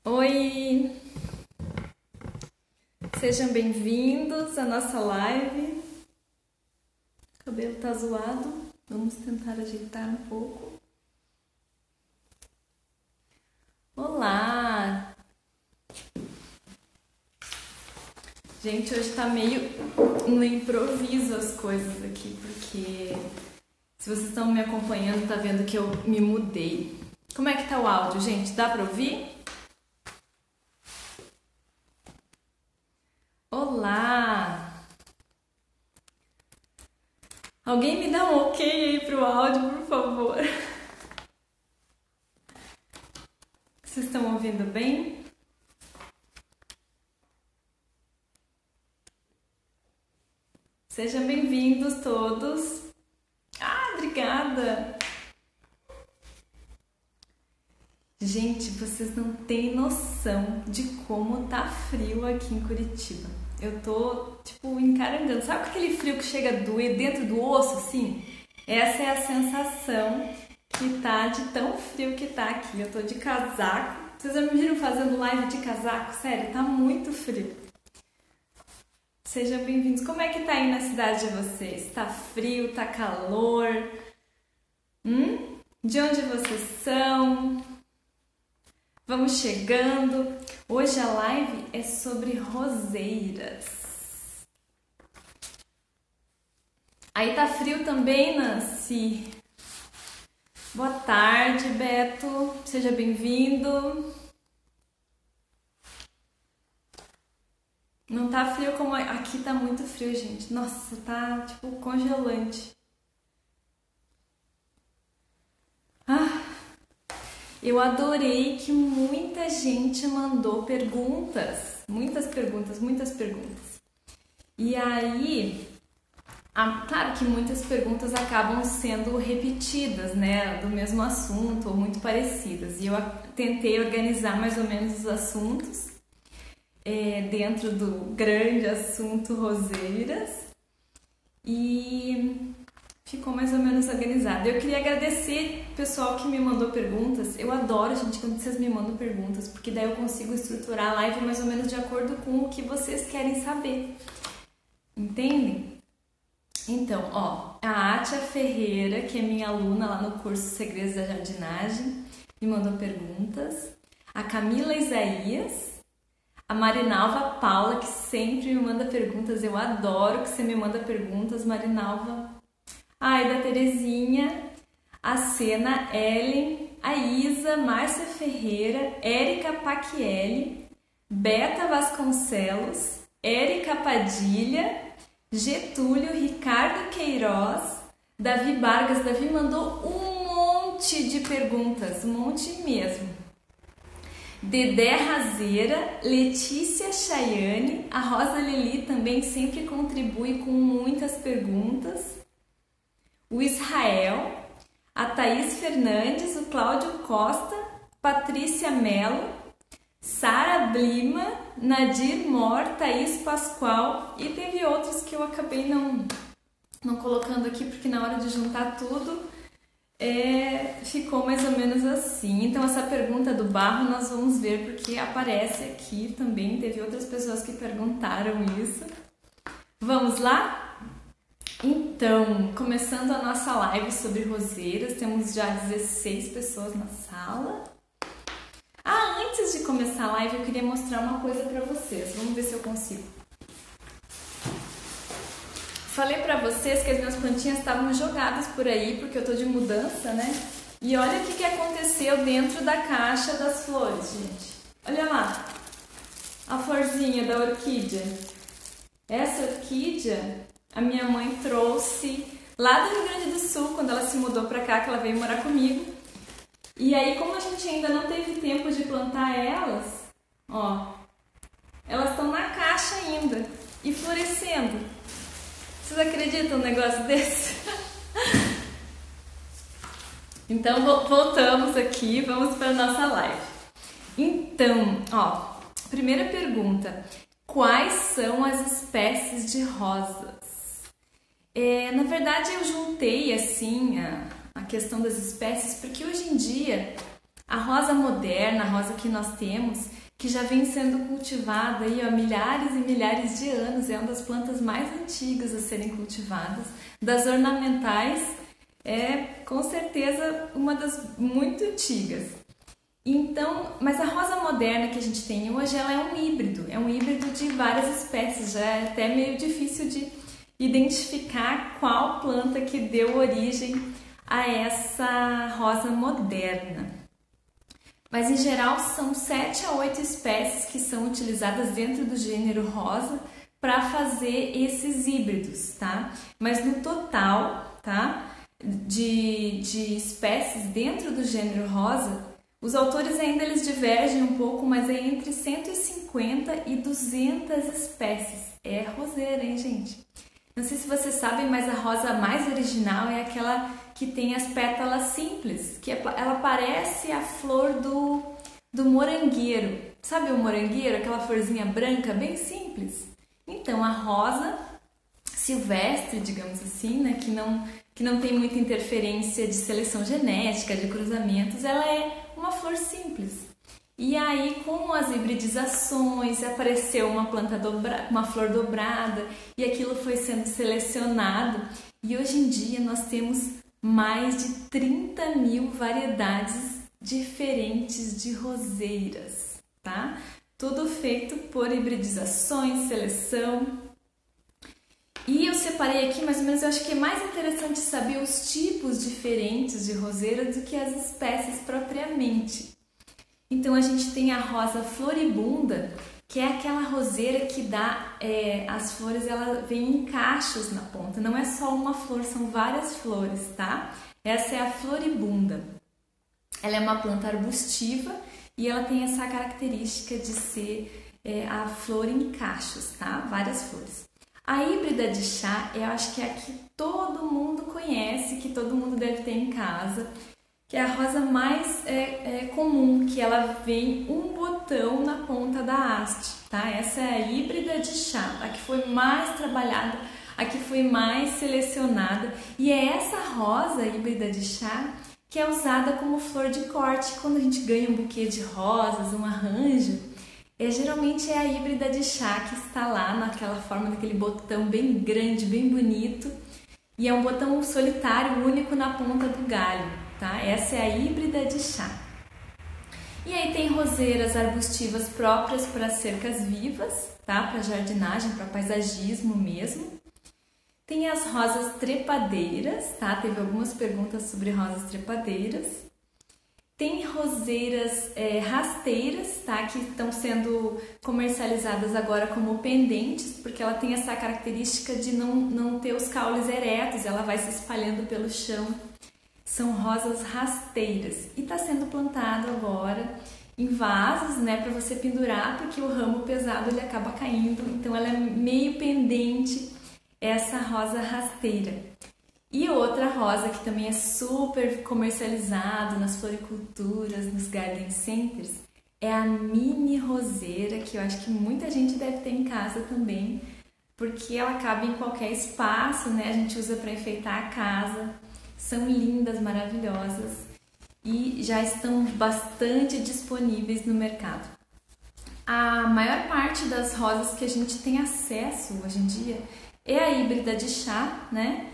Oi! Sejam bem-vindos à nossa live. O cabelo tá zoado, vamos tentar ajeitar um pouco. Olá! Gente, hoje tá meio no improviso as coisas aqui, porque se vocês estão me acompanhando, tá vendo que eu me mudei. Como é que tá o áudio, gente? Dá pra ouvir? Olá! Alguém me dá um ok aí pro áudio, por favor. Vocês estão ouvindo bem? Sejam bem-vindos todos. Obrigada! Gente, vocês não têm noção de como tá frio aqui em Curitiba. Eu tô, encarangando. Sabe aquele frio que chega a doer dentro do osso, assim? Essa é a sensação que tá de tão frio que tá aqui. Eu tô de casaco. Vocês já me viram fazendo live de casaco? Sério, tá muito frio. Sejam bem-vindos. Como é que tá aí na cidade de vocês? Tá frio? Tá calor? De onde vocês são? Vamos chegando. Hoje a live é sobre roseiras. Aí tá frio também, Nancy? Boa tarde, Beto. Seja bem-vindo. Não tá frio como aqui, tá muito frio, gente. Nossa, tá congelante. Eu adorei que muita gente mandou perguntas. Muitas perguntas, muitas perguntas. E aí, claro que muitas perguntas acabam sendo repetidas, né? Do mesmo assunto ou muito parecidas. E eu tentei organizar mais ou menos os assuntos dentro do grande assunto roseiras. E ficou mais ou menos organizado. Eu queria agradecer o pessoal que me mandou perguntas. Eu adoro, gente, quando vocês me mandam perguntas, porque daí eu consigo estruturar a live mais ou menos de acordo com o que vocês querem saber. Entendem? Então, a Atia Ferreira, que é minha aluna lá no curso Segredos da Jardinagem, me mandou perguntas. A Camila Isaías, a Marinalva Paula, que sempre me manda perguntas. Eu adoro que você me manda perguntas, Marinalva. Da Terezinha, a Sena, Ellen, a Isa, Márcia Ferreira, Érica Paquielli, Beta Vasconcelos, Érica Padilha, Getúlio, Ricardo Queiroz, Davi Vargas. Davi mandou um monte de perguntas, um monte mesmo. Dedé Razeira, Letícia Chayane, a Rosa Lili também sempre contribui com muitas perguntas. O Israel, a Thaís Fernandes, o Cláudio Costa, Patrícia Mello, Sara Blima, Nadir Mor, Thaís Pascoal, e teve outros que eu acabei não colocando aqui porque na hora de juntar tudo ficou mais ou menos assim. Então essa pergunta do barro nós vamos ver porque aparece aqui também, teve outras pessoas que perguntaram isso. Vamos lá? Então, começando a nossa live sobre roseiras, temos já 16 pessoas na sala. Antes de começar a live, eu queria mostrar uma coisa pra vocês. Vamos ver se eu consigo. Falei pra vocês que as minhas plantinhas estavam jogadas por aí, porque eu tô de mudança, né? E olha o que aconteceu dentro da caixa das flores, gente. Olha lá, a florzinha da orquídea. Essa orquídea a minha mãe trouxe lá do Rio Grande do Sul, quando ela se mudou pra cá, que ela veio morar comigo. E aí, como a gente ainda não teve tempo de plantar elas, elas estão na caixa ainda e florescendo. Vocês acreditam num negócio desse? Então, voltamos aqui, vamos para a nossa live. Então, primeira pergunta. Quais são as espécies de rosas? Na verdade, eu juntei assim a questão das espécies porque hoje em dia A rosa moderna, a rosa que nós temos, que já vem sendo cultivada aí há milhares e milhares de anos, é uma das plantas mais antigas a serem cultivadas. Das ornamentais, é com certeza uma das muito antigas. Então, mas a rosa moderna que a gente tem hoje, ela é um híbrido de várias espécies, já é até meio difícil de identificar qual planta que deu origem a essa rosa moderna. Mas em geral são 7 a 8 espécies que são utilizadas dentro do gênero rosa para fazer esses híbridos, tá? Mas no total, tá? De espécies dentro do gênero rosa, os autores ainda eles divergem um pouco, mas é entre 150 e 200 espécies. É roseira, hein, gente? Não sei se vocês sabem, mas a rosa mais original é aquela que tem as pétalas simples, que ela parece a flor do morangueiro. Sabe o morangueiro? Aquela florzinha branca, bem simples. Então, a rosa silvestre, digamos assim, né, que não tem muita interferência de seleção genética, de cruzamentos, ela é uma flor simples. E aí, com as hibridizações, apareceu uma planta uma flor dobrada e aquilo foi sendo selecionado. E hoje em dia nós temos mais de 30 mil variedades diferentes de roseiras, tá? Tudo feito por hibridizações, seleção. E eu separei aqui, mais ou menos, eu acho que é mais interessante saber os tipos diferentes de roseira do que as espécies propriamente. Então a gente tem a rosa floribunda, que é aquela roseira que dá as flores, ela vem em cachos na ponta, não é só uma flor, são várias flores, tá? Essa é a floribunda. Ela é uma planta arbustiva e ela tem essa característica de ser a flor em cachos, tá? Várias flores. A híbrida de chá, eu acho que é a que todo mundo conhece, que todo mundo deve ter em casa, que é a rosa mais comum, que ela vem um botão na ponta da haste, tá? Essa é a híbrida de chá, a que foi mais trabalhada, a que foi mais selecionada, e é essa rosa híbrida de chá que é usada como flor de corte. Quando a gente ganha um buquê de rosas, um arranjo, geralmente é a híbrida de chá que está lá naquela forma, daquele botão bem grande, bem bonito, e é um botão solitário, único na ponta do galho. Tá? Essa é a híbrida de chá. E aí tem roseiras arbustivas próprias para cercas vivas, tá? Para jardinagem, para paisagismo mesmo. Tem as rosas trepadeiras, tá? Teve algumas perguntas sobre rosas trepadeiras. Tem roseiras rasteiras, tá? Que estão sendo comercializadas agora como pendentes, porque ela tem essa característica de não ter os caules eretos, ela vai se espalhando pelo chão. São rosas rasteiras e está sendo plantado agora em vasos, né, para você pendurar, porque o ramo pesado ele acaba caindo, então ela é meio pendente, essa rosa rasteira. E outra rosa que também é super comercializada nas floriculturas, nos garden centers, é a mini roseira, que eu acho que muita gente deve ter em casa também, porque ela cabe em qualquer espaço, né, a gente usa para enfeitar a casa. São lindas, maravilhosas e já estão bastante disponíveis no mercado. A maior parte das rosas que a gente tem acesso hoje em dia é a híbrida de chá, né?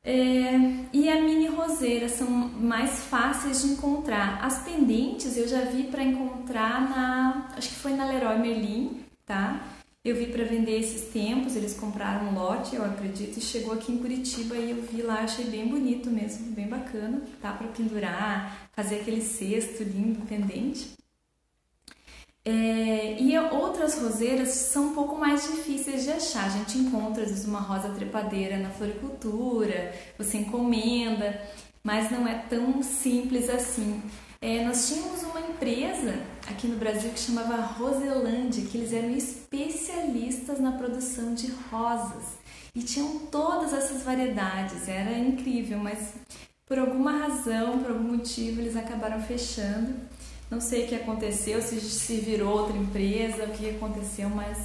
E a mini roseira são mais fáceis de encontrar. As pendentes eu já vi para encontrar acho que foi na Leroy Merlin, tá? Eu vi para vender esses tempos, eles compraram um lote, eu acredito, e chegou aqui em Curitiba e eu vi lá, achei bem bonito mesmo, bem bacana, tá? Para pendurar, fazer aquele cesto lindo, pendente. E outras roseiras são um pouco mais difíceis de achar. A gente encontra, às vezes, uma rosa trepadeira na floricultura, você encomenda, mas não é tão simples assim. Nós tínhamos uma empresa aqui no Brasil que chamava Roselândia, que eles eram especialistas na produção de rosas e tinham todas essas variedades, era incrível, mas por alguma razão, por algum motivo, eles acabaram fechando. Não sei o que aconteceu, se virou outra empresa, o que aconteceu, mas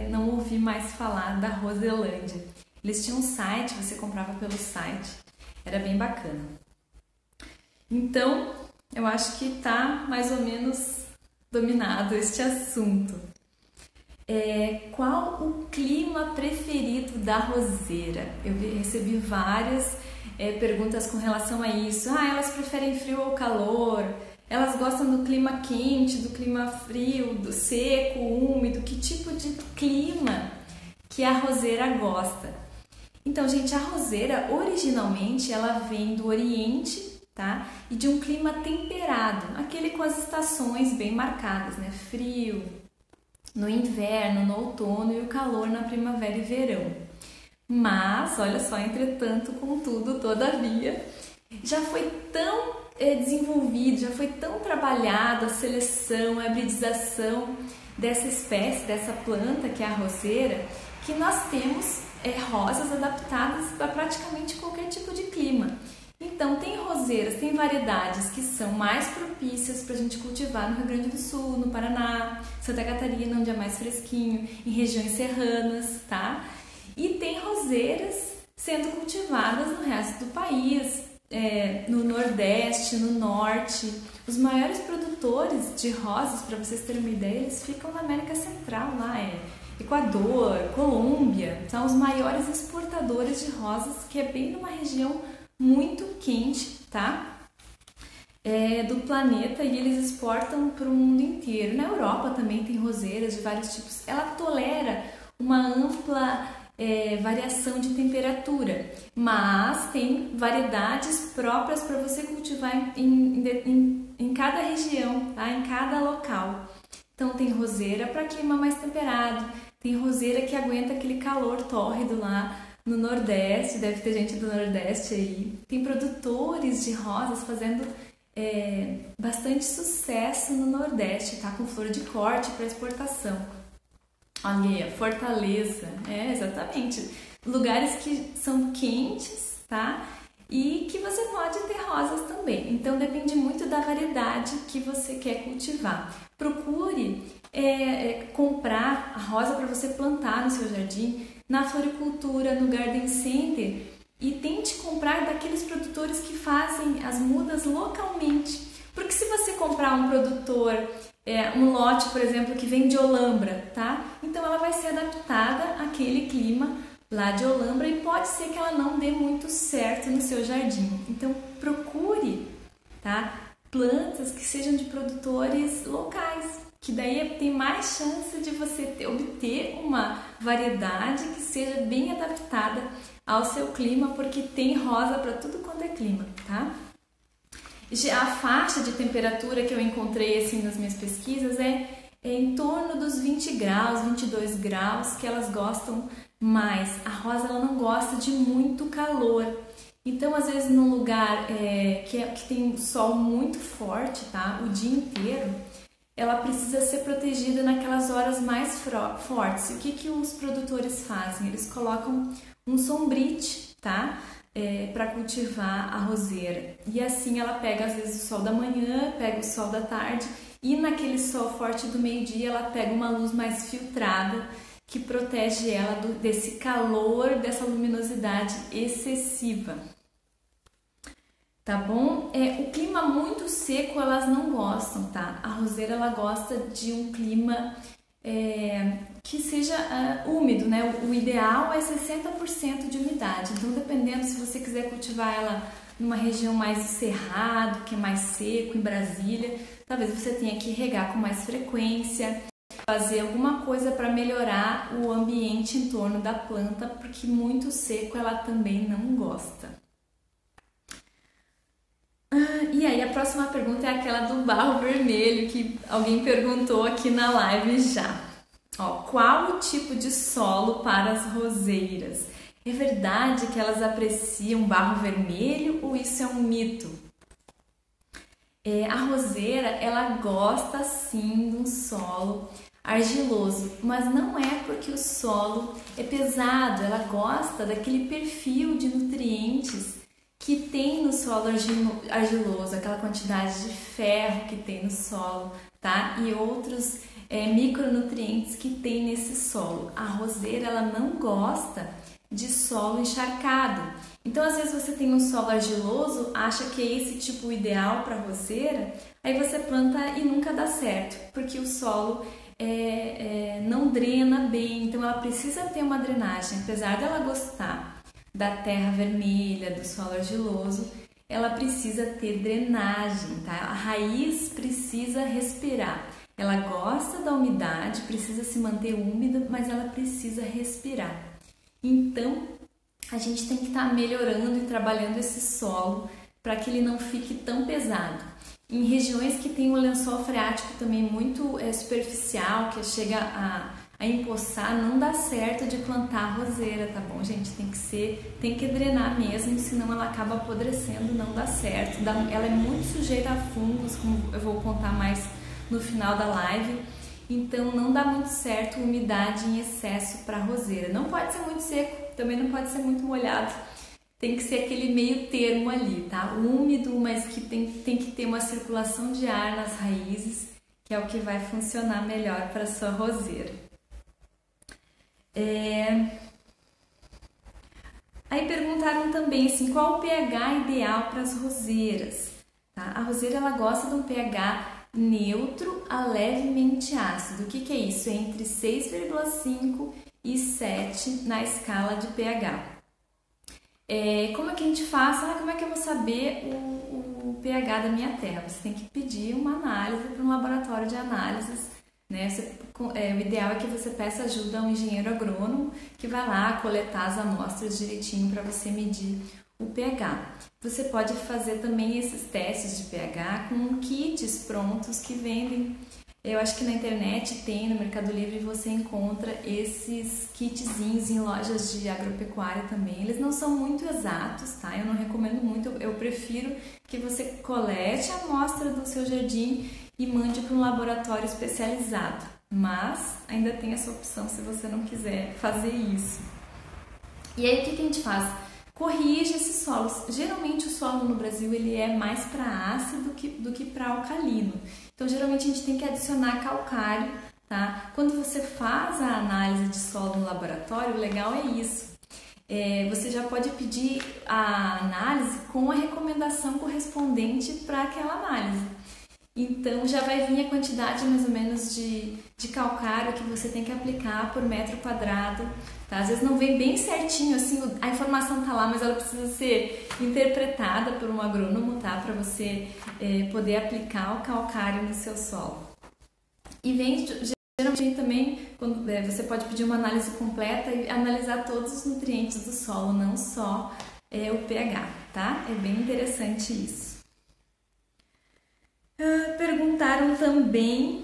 não ouvi mais falar da Roselândia. Eles tinham um site, você comprava pelo site, era bem bacana. Então, Eu acho que tá mais ou menos dominado este assunto. Qual o clima preferido da roseira? Eu recebi várias perguntas com relação a isso. Elas preferem frio ou calor? Elas gostam do clima quente, do clima frio, do seco, úmido? Que tipo de clima que a roseira gosta? Então, gente, a roseira originalmente ela vem do Oriente, tá? E de um clima temperado, aquele com as estações bem marcadas, né? Frio no inverno, no outono e o calor na primavera e verão. Mas, olha só, entretanto, contudo, todavia, já foi tão desenvolvido, já foi tão trabalhada a seleção, a hibridização dessa espécie, dessa planta que é a roseira, que nós temos rosas adaptadas para praticamente qualquer tipo de clima. Então, tem roseiras, tem variedades que são mais propícias para a gente cultivar no Rio Grande do Sul, no Paraná, Santa Catarina, onde é mais fresquinho, em regiões serranas, tá? E tem roseiras sendo cultivadas no resto do país, no Nordeste, no Norte. Os maiores produtores de rosas, para vocês terem uma ideia, eles ficam na América Central, lá Equador, Colômbia, são os maiores exportadores de rosas, que é bem numa região muito quente, tá? Do planeta, e eles exportam para o mundo inteiro. Na Europa também tem roseiras de vários tipos. Ela tolera uma ampla variação de temperatura, mas tem variedades próprias para você cultivar em cada região, tá? Em cada local. Então tem roseira para clima mais temperado, tem roseira que aguenta aquele calor tórrido lá no Nordeste, deve ter gente do Nordeste aí. Tem produtores de rosas fazendo bastante sucesso no Nordeste, tá? Com flor de corte para exportação. Olha aí, Fortaleza, exatamente. Lugares que são quentes, tá? E que você pode ter rosas também. Então depende muito da variedade que você quer cultivar. Procure comprar a rosa para você plantar no seu jardim, na floricultura, no garden center, e tente comprar daqueles produtores que fazem as mudas localmente. Porque se você comprar um produtor, um lote, por exemplo, que vem de Olambra, tá? Então ela vai ser adaptada àquele clima lá de Olambra e pode ser que ela não dê muito certo no seu jardim. Então procure, tá? Plantas que sejam de produtores locais, que daí tem mais chance de você obter uma variedade que seja bem adaptada ao seu clima, porque tem rosa para tudo quanto é clima, tá? A faixa de temperatura que eu encontrei assim nas minhas pesquisas é em torno dos 20 graus, 22 graus, que elas gostam mais. A rosa ela não gosta de muito calor. Então, às vezes, num lugar que tem sol muito forte, tá? O dia inteiro, ela precisa ser protegida naquelas horas mais fortes. E o que os produtores fazem? Eles colocam um sombrite, tá? Para cultivar a roseira. E assim ela pega, às vezes, o sol da manhã, pega o sol da tarde, e naquele sol forte do meio-dia, ela pega uma luz mais filtrada, que protege ela desse calor, dessa luminosidade excessiva. Tá bom? O clima muito seco elas não gostam, tá? A roseira ela gosta de um clima que seja úmido, né? O ideal é 60% de umidade. Então, dependendo se você quiser cultivar ela numa região mais do cerrado, que é mais seco, em Brasília, talvez você tenha que regar com mais frequência, fazer alguma coisa para melhorar o ambiente em torno da planta, porque muito seco ela também não gosta. E aí a próxima pergunta é aquela do barro vermelho, que alguém perguntou aqui na live já. Qual o tipo de solo para as roseiras? É verdade que elas apreciam barro vermelho ou isso é um mito? A roseira, ela gosta sim de um solo argiloso, mas não é porque o solo é pesado, ela gosta daquele perfil de nutrientes que tem no solo argiloso, aquela quantidade de ferro que tem no solo, tá? E outros micronutrientes que tem nesse solo. A roseira, ela não gosta de solo encharcado. Então, às vezes você tem um solo argiloso, acha que é esse tipo o ideal para roseira, aí você planta e nunca dá certo, porque o solo não drena bem, então ela precisa ter uma drenagem. Apesar dela gostar da terra vermelha, do solo argiloso, ela precisa ter drenagem, tá? A raiz precisa respirar. Ela gosta da umidade, precisa se manter úmida, mas ela precisa respirar. Então, a gente tem que estar melhorando e trabalhando esse solo para que ele não fique tão pesado. Em regiões que tem um lençol freático também muito superficial, que chega a empoçar, não dá certo de plantar roseira, tá bom, gente? Tem que drenar mesmo, senão ela acaba apodrecendo, não dá certo. Ela é muito sujeita a fungos, como eu vou contar mais no final da live. Então não dá muito certo umidade em excesso para roseira. Não pode ser muito seco, também não pode ser muito molhado. Tem que ser aquele meio termo ali, tá? Úmido, mas que tem que ter uma circulação de ar nas raízes, que é o que vai funcionar melhor para sua roseira. Aí perguntaram também assim, qual o pH ideal para as roseiras? Tá? A roseira ela gosta de um pH neutro a levemente ácido. O que é isso? É entre 6,5 e 7 na escala de pH. Como é que a gente faz? Como é que eu vou saber o pH da minha terra? Você tem que pedir uma análise para um laboratório de análises, né? O ideal é que você peça ajuda a um engenheiro agrônomo que vai lá coletar as amostras direitinho para você medir o pH. Você pode fazer também esses testes de pH com kits prontos que vendem. Eu acho que na internet tem, no Mercado Livre você encontra esses kitzinhos em lojas de agropecuária também. Eles não são muito exatos, tá? Eu não recomendo muito, eu prefiro que você colete a amostra do seu jardim e mande para um laboratório especializado. Mas ainda tem essa opção se você não quiser fazer isso. E aí o que a gente faz? Corrige esses solos. Geralmente o solo no Brasil ele é mais para ácido do que para alcalino. Então geralmente a gente tem que adicionar calcário, tá? Quando você faz a análise de solo no laboratório, o legal é isso. Você já pode pedir a análise com a recomendação correspondente para aquela análise. Então já vai vir a quantidade mais ou menos de calcário que você tem que aplicar por metro quadrado. Tá? Às vezes não vem bem certinho, assim, a informação tá lá, mas ela precisa ser interpretada por um agrônomo, tá? Para você poder aplicar o calcário no seu solo. E vem geralmente também, quando você pode pedir uma análise completa e analisar todos os nutrientes do solo, não só o pH, tá? É bem interessante isso. Perguntaram também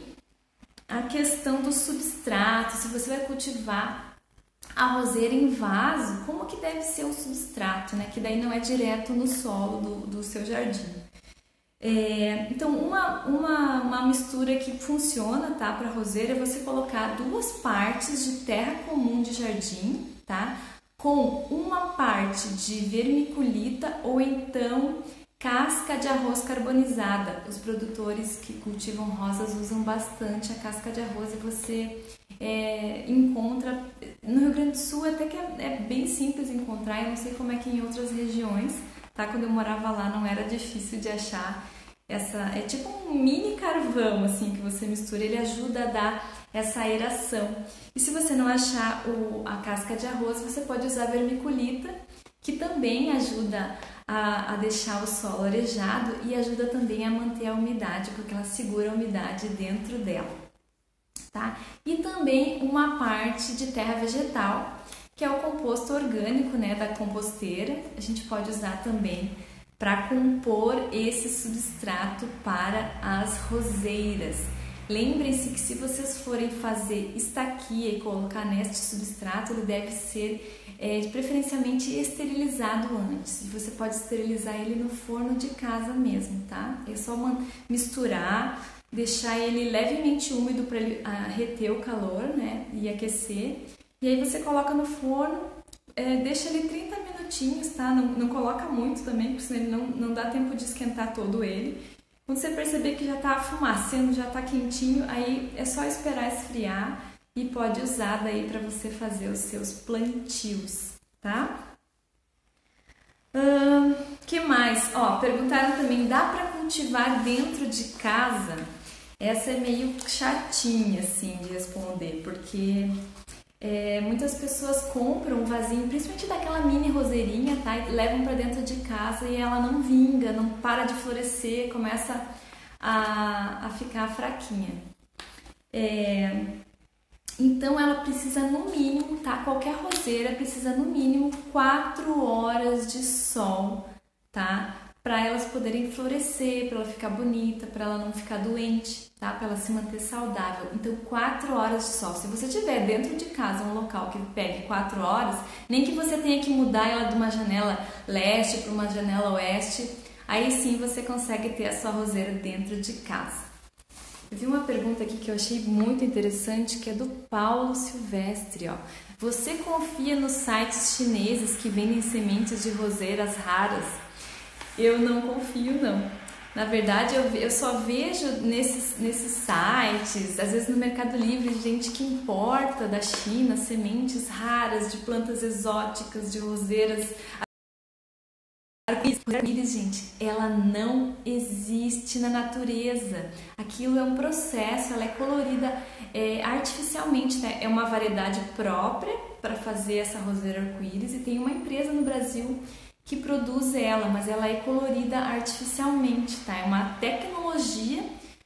a questão do substrato, se você vai cultivar a roseira em vaso, como que deve ser o substrato, né? Que daí não é direto no solo do seu jardim. Então, uma mistura que funciona, tá, para roseira é você colocar 2 partes de terra comum de jardim, tá? Com uma parte de vermiculita ou então casca de arroz carbonizada. Os produtores que cultivam rosas usam bastante a casca de arroz e você encontra no Rio Grande do Sul, até que é bem simples encontrar. Eu não sei como é que em outras regiões, tá? Quando eu morava lá não era difícil de achar. É tipo um mini carvão assim que você mistura, ele ajuda a dar essa aeração. E se você não achar a casca de arroz, você pode usar vermiculita, que também ajuda a deixar o solo arejado e ajuda também a manter a umidade, porque ela segura a umidade dentro dela, tá? E também uma parte de terra vegetal, que é o composto orgânico, né, da composteira. A gente pode usar também para compor esse substrato para as roseiras. Lembrem-se que se vocês forem fazer estaquia e colocar neste substrato, ele deve ser preferencialmente esterilizado antes. Você pode esterilizar ele no forno de casa mesmo, tá? É só misturar, deixar ele levemente úmido para ele reter o calor, né? E aquecer. E aí você coloca no forno, deixa ele 30 minutinhos, tá? Não coloca muito também, porque senão ele não dá tempo de esquentar todo ele. Quando você perceber que já está afumacendo, já está quentinho, aí é só esperar esfriar e pode usar daí para você fazer os seus plantios, tá? Que mais? Ó, perguntaram também, dá para cultivar dentro de casa? Essa é meio chatinha, assim, de responder, porque muitas pessoas compram um vasinho, principalmente daquela mini roseirinha, tá? E levam para dentro de casa e ela não vinga, não para de florescer, começa a ficar fraquinha. Então ela precisa no mínimo, tá? Qualquer roseira precisa no mínimo 4 horas de sol, tá? Para elas poderem florescer, para ela ficar bonita, para ela não ficar doente, tá? Para ela se manter saudável. Então 4 horas de sol. Se você tiver dentro de casa um local que pegue 4 horas, nem que você tenha que mudar ela de uma janela leste para uma janela oeste, aí sim você consegue ter a sua roseira dentro de casa. Eu vi uma pergunta aqui que eu achei muito interessante, que é do Paulo Silvestre, ó. Você confia nos sites chineses que vendem sementes de roseiras raras? Eu não confio, não. Na verdade, eu só vejo nesses sites, às vezes no Mercado Livre, gente que importa da China sementes raras de plantas exóticas, de roseiras. Arco-íris, gente, ela não existe na natureza. Aquilo é um processo, ela é colorida artificialmente, né? É uma variedade própria para fazer essa roseira arco-íris e tem uma empresa no Brasil que produz ela, mas ela é colorida artificialmente, tá? É uma tecnologia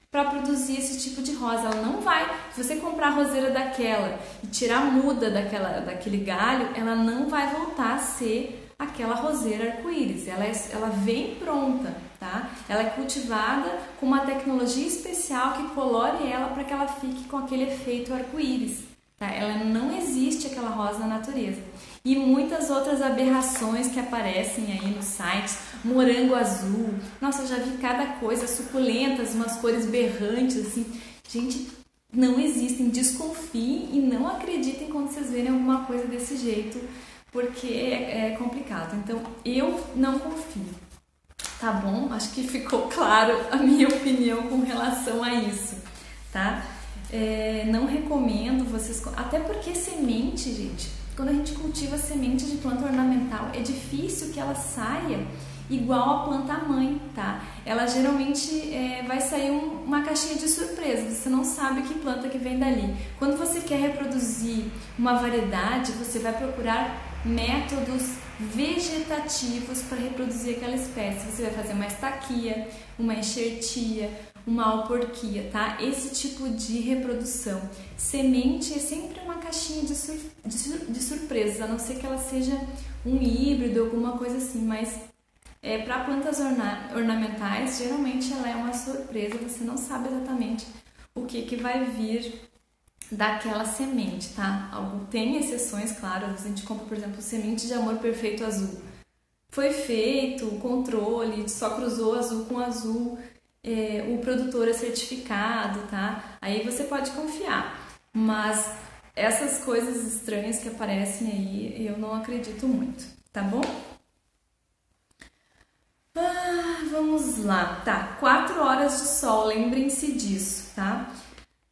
para produzir esse tipo de rosa. Ela não vai, se você comprar a roseira daquela e tirar a muda daquele galho, ela não vai voltar a ser aquela roseira arco-íris, ela vem pronta, tá? Ela é cultivada com uma tecnologia especial que colore ela para que ela fique com aquele efeito arco-íris, tá? Ela não existe aquela rosa na natureza. E muitas outras aberrações que aparecem aí nos sites, morango azul, nossa, eu já vi cada coisa, suculentas, umas cores berrantes, assim, gente, não existem, desconfiem e não acreditem quando vocês verem alguma coisa desse jeito, porque é complicado. Então, eu não confio, tá bom? Acho que ficou claro a minha opinião com relação a isso, tá? Não recomendo vocês... Até porque semente, gente, quando a gente cultiva semente de planta ornamental, é difícil que ela saia igual a planta mãe, tá? Ela geralmente vai sair uma caixinha de surpresa, você não sabe que planta que vem dali. Quando você quer reproduzir uma variedade, você vai procurar métodos vegetativos para reproduzir aquela espécie. Você vai fazer uma estaquia, uma enxertia, uma alporquia, tá? Esse tipo de reprodução. Semente é sempre uma caixinha de surpresas, a não ser que ela seja um híbrido, alguma coisa assim, mas para plantas ornamentais, geralmente ela é uma surpresa, você não sabe exatamente o que vai vir daquela semente, tá? Tem exceções, claro, a gente compra, por exemplo, semente de amor perfeito azul. Foi feito o controle, só cruzou azul com azul, o produtor é certificado, tá? Aí você pode confiar, mas essas coisas estranhas que aparecem aí, eu não acredito muito, tá bom? Vamos lá, tá? 4 horas de sol, lembrem-se disso, tá?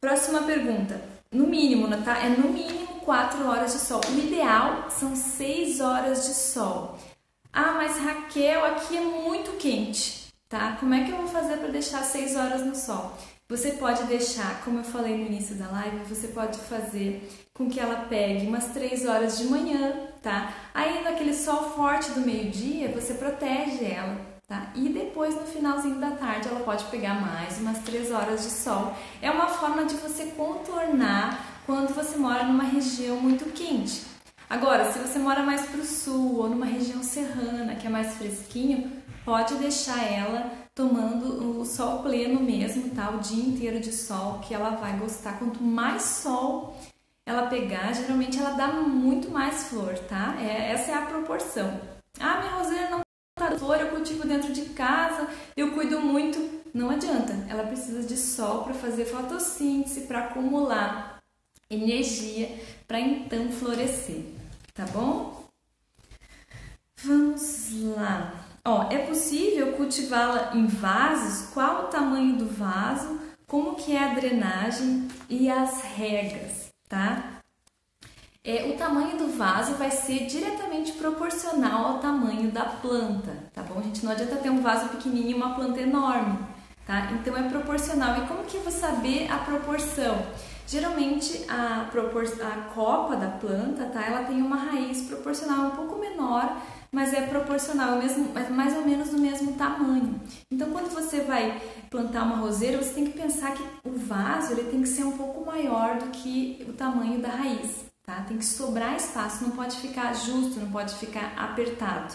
Próxima pergunta. No mínimo, tá? É no mínimo 4 horas de sol. O ideal são 6 horas de sol. Ah, mas Raquel, aqui é muito quente, tá? Como é que eu vou fazer para deixar 6 horas no sol? Você pode deixar, como eu falei no início da live, você pode fazer com que ela pegue umas 3 horas de manhã, tá? Aí naquele sol forte do meio-dia, você protege ela, tá? E depois no finalzinho da tarde ela pode pegar mais umas 3 horas de sol. É uma forma de você contornar quando você mora numa região muito quente. Agora, se você mora mais para o sul ou numa região serrana, que é mais fresquinho, pode deixar ela tomando o sol pleno mesmo, tá? O dia inteiro de sol, que ela vai gostar. Quanto mais sol ela pegar, geralmente ela dá muito mais flor, tá? Essa é a proporção. Ah, minha roseira não tá flor, eu cultivo dentro de casa, eu cuido muito. Não adianta, ela precisa de sol para fazer fotossíntese, para acumular energia, para então florescer, tá bom? Vamos lá. Ó, é possível cultivá-la em vasos? Qual o tamanho do vaso? Como que é a drenagem e as regas, tá? O tamanho do vaso vai ser diretamente proporcional ao tamanho da planta, tá bom, gente? Não adianta ter um vaso pequenininho e uma planta enorme, tá? Então é proporcional. E como que eu vou saber a proporção? Geralmente a copa da planta, tá? Ela tem uma raiz proporcional um pouco menor, mas é proporcional, mais ou menos do mesmo tamanho. Então, quando você vai plantar uma roseira, você tem que pensar que o vaso ele tem que ser um pouco maior do que o tamanho da raiz, tá? Tem que sobrar espaço, não pode ficar justo, não pode ficar apertado.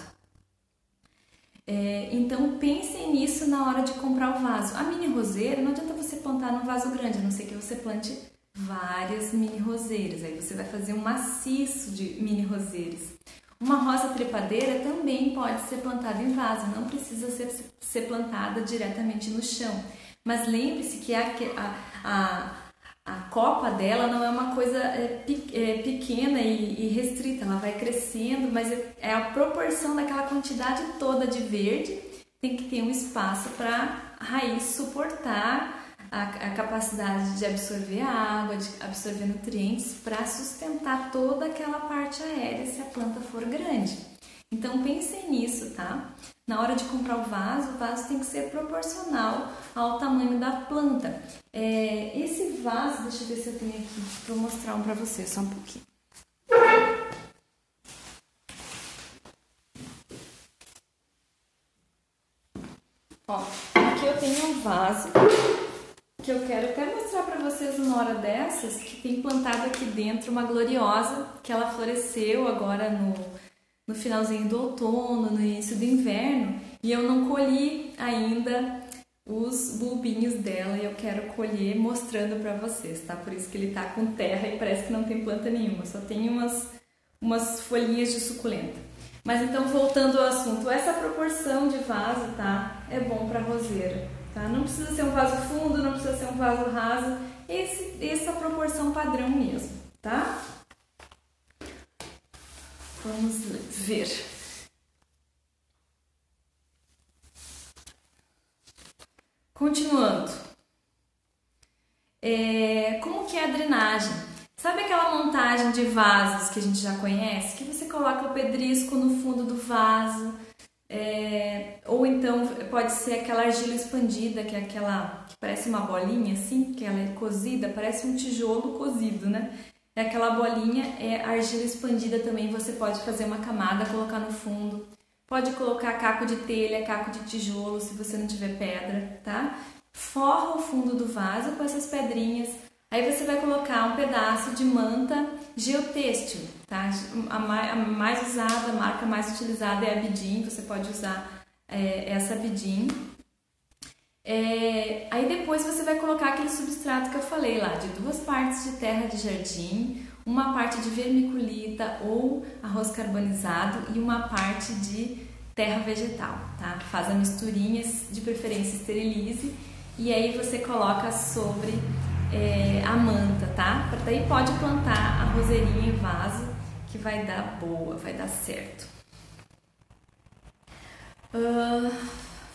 Então, pensem nisso na hora de comprar o vaso. A mini roseira, não adianta você plantar num vaso grande, a não ser que você plante várias mini roseiras. Aí você vai fazer um maciço de mini roseiras. Uma rosa trepadeira também pode ser plantada em vaso, não precisa ser plantada diretamente no chão. Mas lembre-se que a copa dela não é uma coisa pequena e restrita, ela vai crescendo, mas é a proporção daquela quantidade toda de verde, tem que ter um espaço para a raiz suportar a capacidade de absorver a água, de absorver nutrientes para sustentar toda aquela parte aérea se a planta for grande. Então pensem nisso, tá? Na hora de comprar o vaso tem que ser proporcional ao tamanho da planta. Esse vaso, deixa eu ver se eu tenho aqui para mostrar um para vocês, só um pouquinho. Ó, aqui eu tenho um vaso que eu quero até mostrar para vocês uma hora dessas, que tem plantado aqui dentro uma gloriosa, que ela floresceu agora no finalzinho do outono, no início do inverno, e eu não colhi ainda os bulbinhos dela e eu quero colher mostrando para vocês, tá? Por isso que ele tá com terra e parece que não tem planta nenhuma, só tem umas folhinhas de suculenta. Mas então, voltando ao assunto, essa proporção de vaso, tá? É bom para roseira. Tá? Não precisa ser um vaso fundo, não precisa ser um vaso raso, essa proporção padrão mesmo, tá? Vamos ver. Continuando. Como que é a drenagem? Sabe aquela montagem de vasos que a gente já conhece? Que você coloca o pedrisco no fundo do vaso, ou então pode ser aquela argila expandida, que é aquela que parece uma bolinha assim, que ela é cozida, parece um tijolo cozido, né? É aquela bolinha, argila expandida também, você pode fazer uma camada, colocar no fundo. Pode colocar caco de telha, caco de tijolo, se você não tiver pedra, tá? Forra o fundo do vaso com essas pedrinhas. Aí você vai colocar um pedaço de manta geotêxtil, tá? A mais usada, a marca mais utilizada é a Abidin, você pode usar essa Abidin. Aí depois você vai colocar aquele substrato que eu falei lá, de 2 partes de terra de jardim, uma parte de vermiculita ou arroz carbonizado e uma parte de terra vegetal, tá? Faz a misturinha, de preferência esterilize, e aí você coloca sobre a manta, tá? Daí pode plantar a roseirinha em vaso, que vai dar boa, vai dar certo.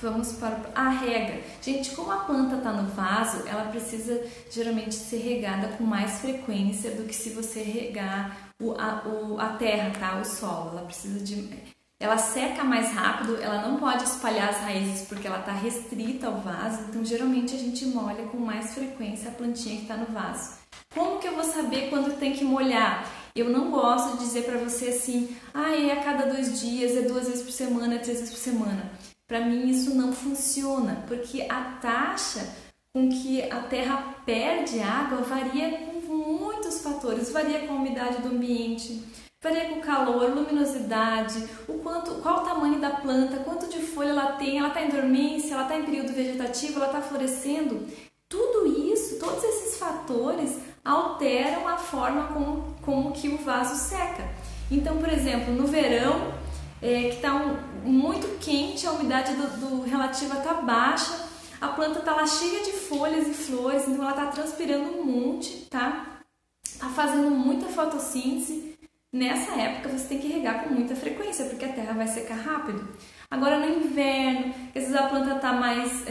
Vamos para a rega. Gente, como a planta está no vaso, ela precisa geralmente ser regada com mais frequência do que se você regar a terra, tá? O solo. Ela seca mais rápido, ela não pode espalhar as raízes porque ela está restrita ao vaso, então geralmente a gente molha com mais frequência a plantinha que está no vaso. Como que eu vou saber quando tem que molhar? Eu não gosto de dizer para você assim, é a cada 2 dias, é 2 vezes por semana, é 3 vezes por semana. Para mim isso não funciona, porque a taxa com que a terra perde água varia com muitos fatores, varia com a umidade do ambiente, varia com o calor, luminosidade, qual o tamanho da planta, quanto de folha ela tem, ela está em dormência, ela está em período vegetativo, ela está florescendo. Tudo isso, todos esses fatores alteram a forma como que o vaso seca. Então, por exemplo, no verão, que está muito quente, a umidade relativa está baixa, a planta está lá cheia de folhas e flores, então ela está transpirando um monte, tá? Está fazendo muita fotossíntese. Nessa época você tem que regar com muita frequência, porque a terra vai secar rápido. Agora no inverno, às vezes a planta está mais...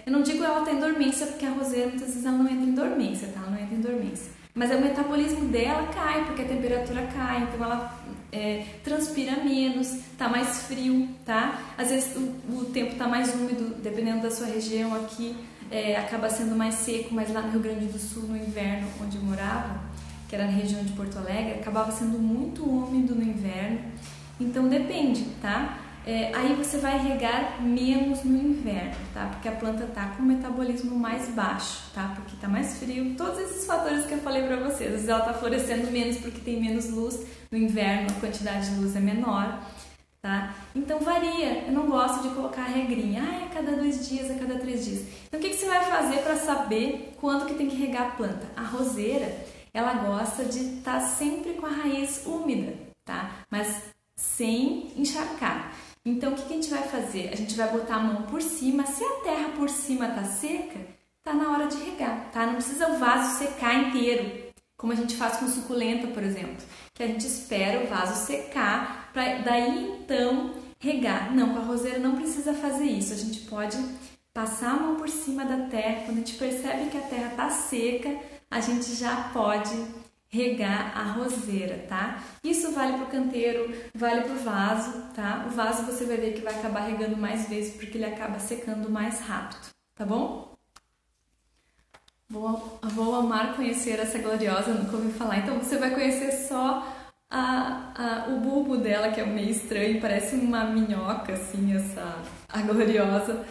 eu não digo ela está em dormência, porque a roseira muitas vezes ela não entra em dormência, tá? Ela não entra em dormência. mas o metabolismo dela cai, porque a temperatura cai, então ela transpira menos, tá mais frio, tá? Às vezes o tempo tá mais úmido, dependendo da sua região. Aqui acaba sendo mais seco, mas lá no Rio Grande do Sul, no inverno, onde eu morava, que era na região de Porto Alegre, acabava sendo muito úmido no inverno, então depende, tá? Aí você vai regar menos no inverno, tá? Porque a planta tá com o metabolismo mais baixo, tá? Porque tá mais frio, todos esses fatores que eu falei pra vocês. Às vezes ela tá florescendo menos porque tem menos luz, no inverno a quantidade de luz é menor, tá? Então varia, eu não gosto de colocar a regrinha, a cada 2 dias, a cada 3 dias. Então o que você vai fazer para saber quando que tem que regar a planta? A roseira, ela gosta de estar sempre com a raiz úmida, tá? Mas sem encharcar. Então, o que a gente vai fazer? A gente vai botar a mão por cima. Se a terra por cima tá seca, tá na hora de regar, tá? Não precisa o vaso secar inteiro, como a gente faz com suculenta, por exemplo, que a gente espera o vaso secar para daí então regar. Não, com a roseira não precisa fazer isso. A gente pode passar a mão por cima da terra. Quando a gente percebe que a terra tá seca, a gente já pode regar a roseira, tá? Isso vale para o canteiro, vale para o vaso, tá? O vaso você vai ver que vai acabar regando mais vezes porque ele acaba secando mais rápido, tá bom? Vou amar conhecer essa gloriosa, nunca ouvi falar. Então você vai conhecer só o bulbo dela, que é meio estranho, parece uma minhoca, assim, a gloriosa.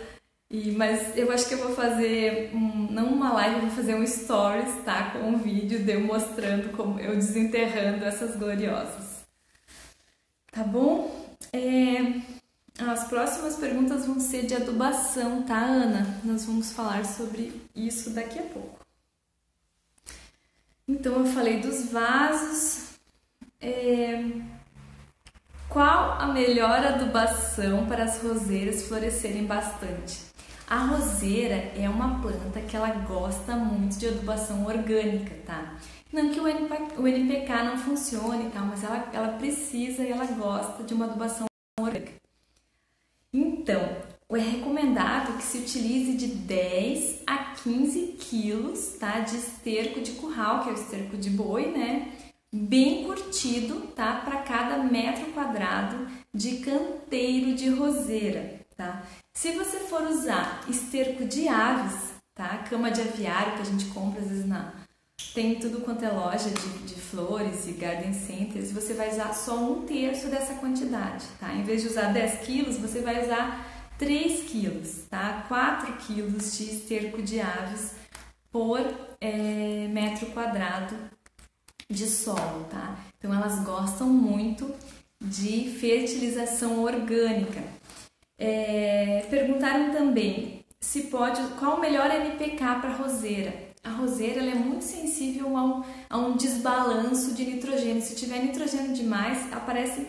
Mas eu acho que eu vou fazer, não uma live, eu vou fazer um stories, tá? Com um vídeo de eu mostrando como eu desenterrando essas gloriosas. Tá bom? As próximas perguntas vão ser de adubação, tá, Ana? Nós vamos falar sobre isso daqui a pouco. Então, eu falei dos vasos. Qual a melhor adubação para as roseiras florescerem bastante? A roseira é uma planta que ela gosta muito de adubação orgânica, tá? Não que o NPK não funcione, tá? Mas ela precisa e ela gosta de uma adubação orgânica. Então, é recomendado que se utilize de 10 a 15 quilos, tá? De esterco de curral, que é o esterco de boi, né? Bem curtido, tá? Para cada metro quadrado de canteiro de roseira, tá? Se você for usar esterco de aves, tá? Cama de aviário que a gente compra às vezes tem tudo quanto é loja de flores e garden centers, você vai usar só 1/3 dessa quantidade, tá? Em vez de usar 10 quilos, você vai usar 3 quilos, tá? 4 quilos de esterco de aves por metro quadrado de solo, tá? Então elas gostam muito de fertilização orgânica. Perguntaram também qual o melhor NPK para roseira. A roseira ela é muito sensível a um desbalanço de nitrogênio. Se tiver nitrogênio demais, aparece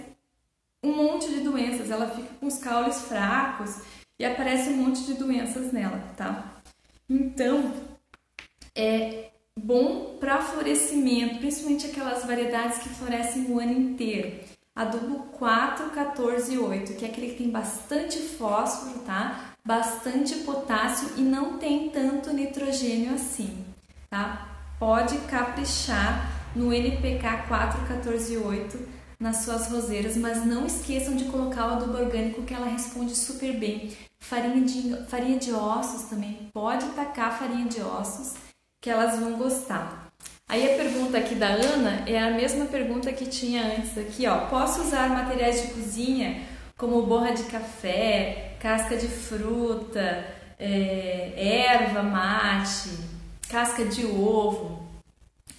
um monte de doenças. Ela fica com os caules fracos e aparece um monte de doenças nela, tá? Então, é bom para florescimento, principalmente aquelas variedades que florescem o ano inteiro. Adubo 4, 14 e 8, que é aquele que tem bastante fósforo, tá? Bastante potássio e não tem tanto nitrogênio assim, tá? Pode caprichar no NPK 4, 14 e 8 nas suas roseiras, mas não esqueçam de colocar o adubo orgânico que ela responde super bem. Farinha de ossos também, pode tacar farinha de ossos que elas vão gostar. Aí a pergunta aqui da Ana é a mesma pergunta que tinha antes aqui, ó. Posso usar materiais de cozinha como borra de café, casca de fruta, erva mate, casca de ovo?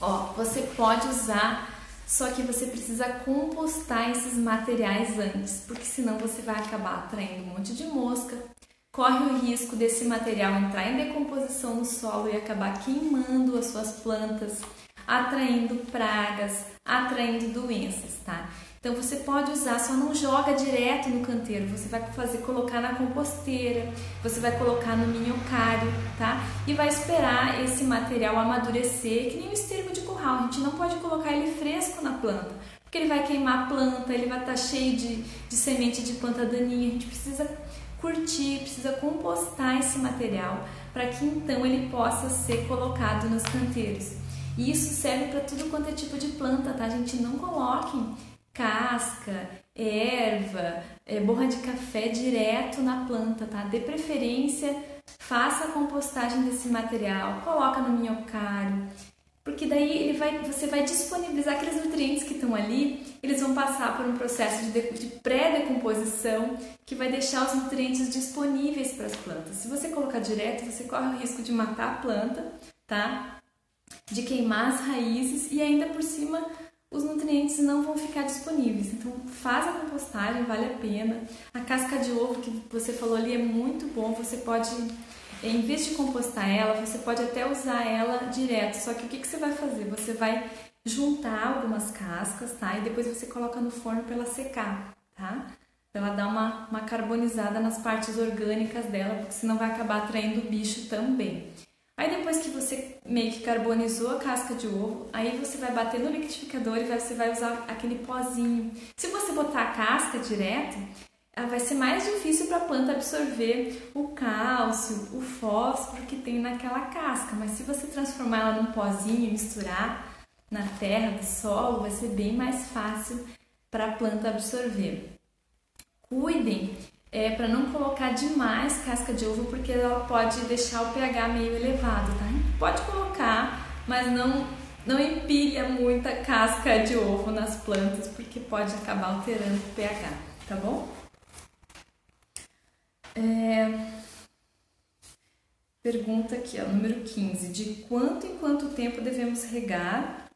Ó, você pode usar, só que você precisa compostar esses materiais antes, porque senão você vai acabar atraindo um monte de mosca. Corre o risco desse material entrar em decomposição no solo e acabar queimando as suas plantas, atraindo pragas, atraindo doenças, tá? Então você pode usar, só não joga direto no canteiro, você vai colocar na composteira, você vai colocar no minhocário, tá? E vai esperar esse material amadurecer, que nem o esterco de curral. A gente não pode colocar ele fresco na planta, porque ele vai queimar a planta, ele vai estar cheio de semente de planta daninha. A gente precisa curtir, precisa compostar esse material para que então ele possa ser colocado nos canteiros. E isso serve para tudo quanto é tipo de planta, tá, gente? Não coloquem casca, erva, borra de café direto na planta, tá? De preferência, faça a compostagem desse material, coloca no minhocário, porque daí você vai disponibilizar aqueles nutrientes que estão ali, eles vão passar por um processo de pré-decomposição que vai deixar os nutrientes disponíveis para as plantas. Se você colocar direto, você corre o risco de matar a planta, tá? De queimar as raízes e ainda por cima os nutrientes não vão ficar disponíveis. Então faz a compostagem, vale a pena. A casca de ovo que você falou ali é muito bom, você pode, em vez de compostar ela, você pode até usar ela direto. Só que o que você vai fazer? Você vai juntar algumas cascas, tá? E depois você coloca no forno para ela secar, tá? Pra ela dar uma carbonizada nas partes orgânicas dela, porque senão vai acabar atraindo o bicho também. Aí depois que você meio que carbonizou a casca de ovo, aí você vai bater no liquidificador e você vai usar aquele pozinho. Se você botar a casca direto, vai ser mais difícil para a planta absorver o cálcio, o fósforo que tem naquela casca. Mas se você transformar ela num pozinho e misturar na terra do solo, vai ser bem mais fácil para a planta absorver. Cuidem para não colocar demais casca de ovo, porque ela pode deixar o pH meio elevado, tá? Pode colocar, mas não empilha muita casca de ovo nas plantas, porque pode acabar alterando o pH, tá bom? Pergunta aqui, ó, número 15. De quanto em quanto tempo devemos regar?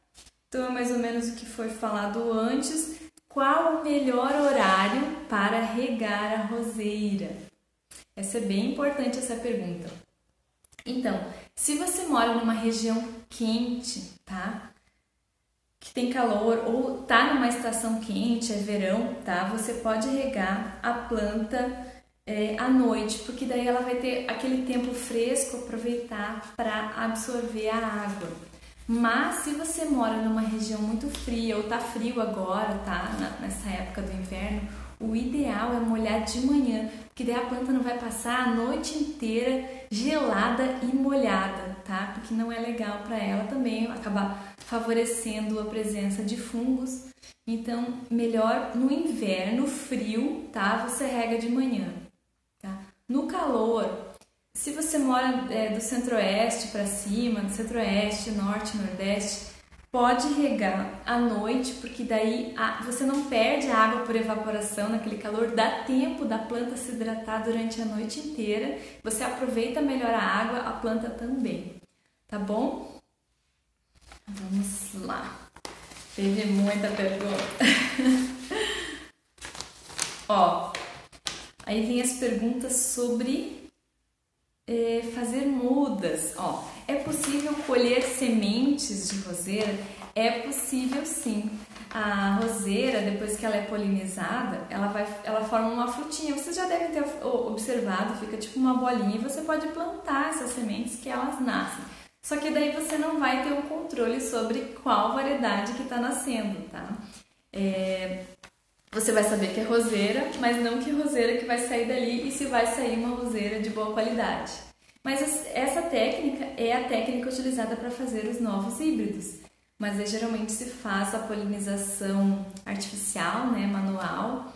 Então é mais ou menos o que foi falado antes. Qual o melhor horário para regar a roseira? Essa é bem importante, essa pergunta. Então, se você mora numa região quente, tá? Que tem calor ou tá numa estação quente, é verão, tá? Você pode regar a planta à noite, porque daí ela vai ter aquele tempo fresco, aproveitar para absorver a água. Mas se você mora numa região muito fria ou tá frio agora, tá? Nessa época do inverno, o ideal é molhar de manhã, porque daí a planta não vai passar a noite inteira gelada e molhada, tá? Porque não é legal para ela também, acabar favorecendo a presença de fungos. Então, melhor no inverno frio, tá? Você rega de manhã, tá? No calor, se você mora do centro-oeste para cima, do centro-oeste, norte, nordeste, pode regar à noite, porque daí você não perde a água por evaporação naquele calor, dá tempo da planta se hidratar durante a noite inteira, você aproveita melhor a água, a planta também, tá bom? Vamos lá, teve muita pergunta. Ó, aí vem as perguntas sobre fazer mudas. Ó, é possível colher sementes de roseira? É possível sim. A roseira, depois que ela é polinizada, ela forma uma frutinha. Vocês já devem ter observado, fica tipo uma bolinha e você pode plantar essas sementes que elas nascem. Só que daí você não vai ter um controle sobre qual variedade que está nascendo, tá? Você vai saber que é roseira, mas não que roseira que vai sair dali e se vai sair uma roseira de boa qualidade. Mas essa técnica é a técnica utilizada para fazer os novos híbridos. Mas geralmente se faz a polinização artificial, né, manual,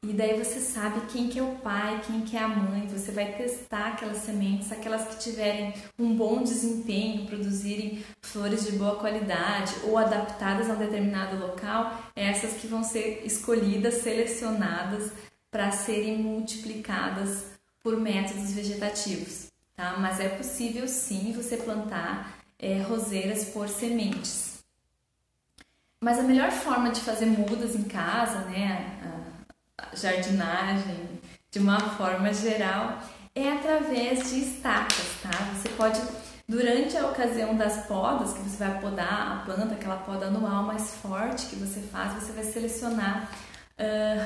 e daí você sabe quem que é o pai, quem que é a mãe, você vai testar aquelas sementes, aquelas que tiverem um bom desempenho, produzirem flores de boa qualidade ou adaptadas a um determinado local, essas que vão ser escolhidas, selecionadas para serem multiplicadas por métodos vegetativos, tá? Mas é possível sim você plantar roseiras por sementes. Mas a melhor forma de fazer mudas em casa, né, a jardinagem de uma forma geral, é através de estacas, tá? Você pode, durante a ocasião das podas, que você vai podar a planta, aquela poda anual mais forte que você faz, você vai selecionar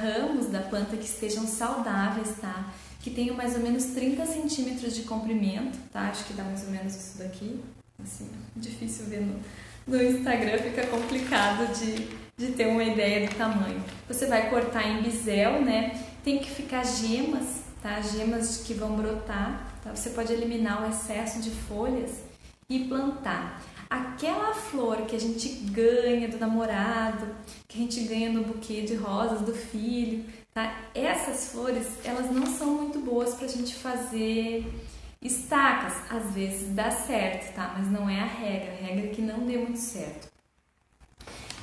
ramos da planta que estejam saudáveis, tá? Que tenham mais ou menos 30 centímetros de comprimento, tá? Acho que dá mais ou menos isso daqui, assim, difícil ver no Instagram, fica complicado de ter uma ideia do tamanho. Você vai cortar em bisel, né? Tem que ficar gemas, tá? Gemas que vão brotar, tá? Você pode eliminar o excesso de folhas e plantar. Aquela flor que a gente ganha do namorado, que a gente ganha no buquê de rosas do filho, tá? Essas flores, elas não são muito boas pra gente fazer estacas. Às vezes dá certo, tá? Mas não é a regra é que não dê muito certo.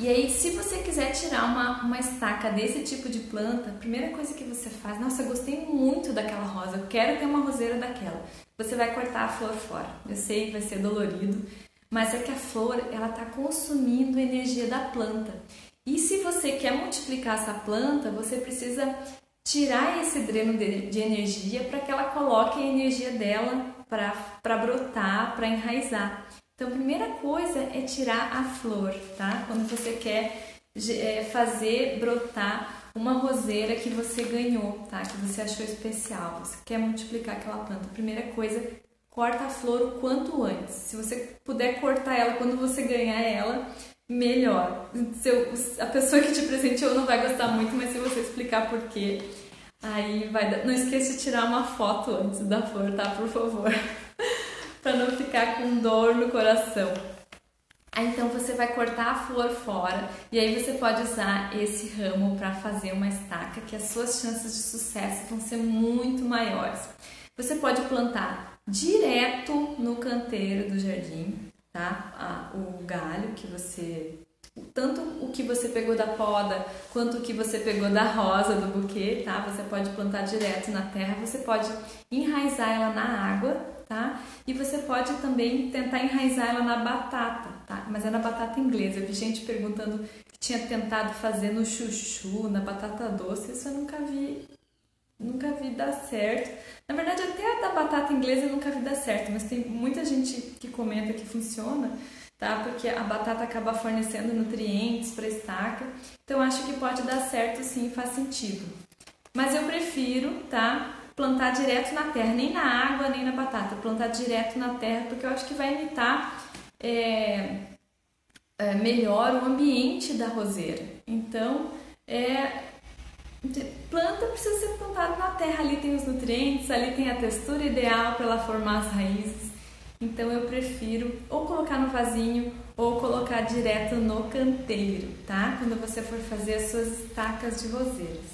E aí, se você quiser tirar uma estaca desse tipo de planta, a primeira coisa que você faz, nossa, eu gostei muito daquela rosa, eu quero ter uma roseira daquela. Você vai cortar a flor fora. Eu sei que vai ser dolorido, mas é que a flor, ela está consumindo energia da planta. E se você quer multiplicar essa planta, você precisa tirar esse dreno de energia para que ela coloque a energia dela para brotar, para enraizar. Então, a primeira coisa é tirar a flor, tá? Quando você quer fazer brotar uma roseira que você ganhou, tá? Que você achou especial, você quer multiplicar aquela planta. A primeira coisa, corta a flor o quanto antes. Se você puder cortar ela quando você ganhar ela, melhor. A pessoa que te presenteou não vai gostar muito, mas se você explicar por quê, aí vai dar. Não esqueça de tirar uma foto antes da flor, tá? Por favor. Para não ficar com dor no coração. Aí então você vai cortar a flor fora e aí você pode usar esse ramo para fazer uma estaca, que as suas chances de sucesso vão ser muito maiores. Você pode plantar direto no canteiro do jardim, tá? O galho que você... Tanto o que você pegou da poda, quanto o que você pegou da rosa, do buquê, tá? Você pode plantar direto na terra, você pode enraizar ela na água, tá? E você pode também tentar enraizar ela na batata, tá? Mas é na batata inglesa. Eu vi gente perguntando que tinha tentado fazer no chuchu, na batata doce. Isso eu nunca vi dar certo. Na verdade, até a da batata inglesa eu nunca vi dar certo, mas tem muita gente que comenta que funciona, tá? Porque a batata acaba fornecendo nutrientes para a estaca. Então, acho que pode dar certo sim, faz sentido. Mas eu prefiro, tá? Plantar direto na terra, nem na água, nem na batata. Plantar direto na terra, porque eu acho que vai imitar melhor o ambiente da roseira. Então, planta precisa ser plantada na terra. Ali tem os nutrientes, ali tem a textura ideal para ela formar as raízes. Então eu prefiro ou colocar no vasinho ou colocar direto no canteiro, tá? Quando você for fazer as suas estacas de roseiras.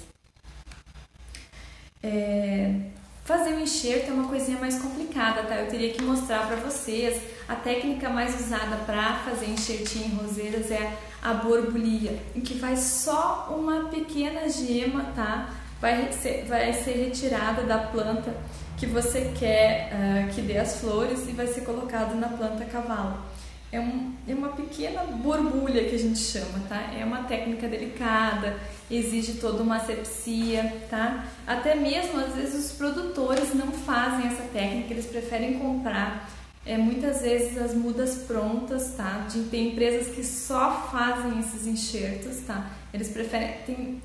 Fazer o enxerto é uma coisinha mais complicada, tá? Eu teria que mostrar para vocês. A técnica mais usada para fazer enxertinho em roseiras é a borbulia, em que vai só uma pequena gema, tá? Vai ser retirada da planta que você quer que dê as flores e vai ser colocado na planta cavalo. É uma pequena borbulha que a gente chama, tá? É uma técnica delicada, exige toda uma asepsia, tá? Até mesmo, às vezes, os produtores não fazem essa técnica, eles preferem comprar muitas vezes as mudas prontas, tá? Tem empresas que só fazem esses enxertos, tá? Eles preferem...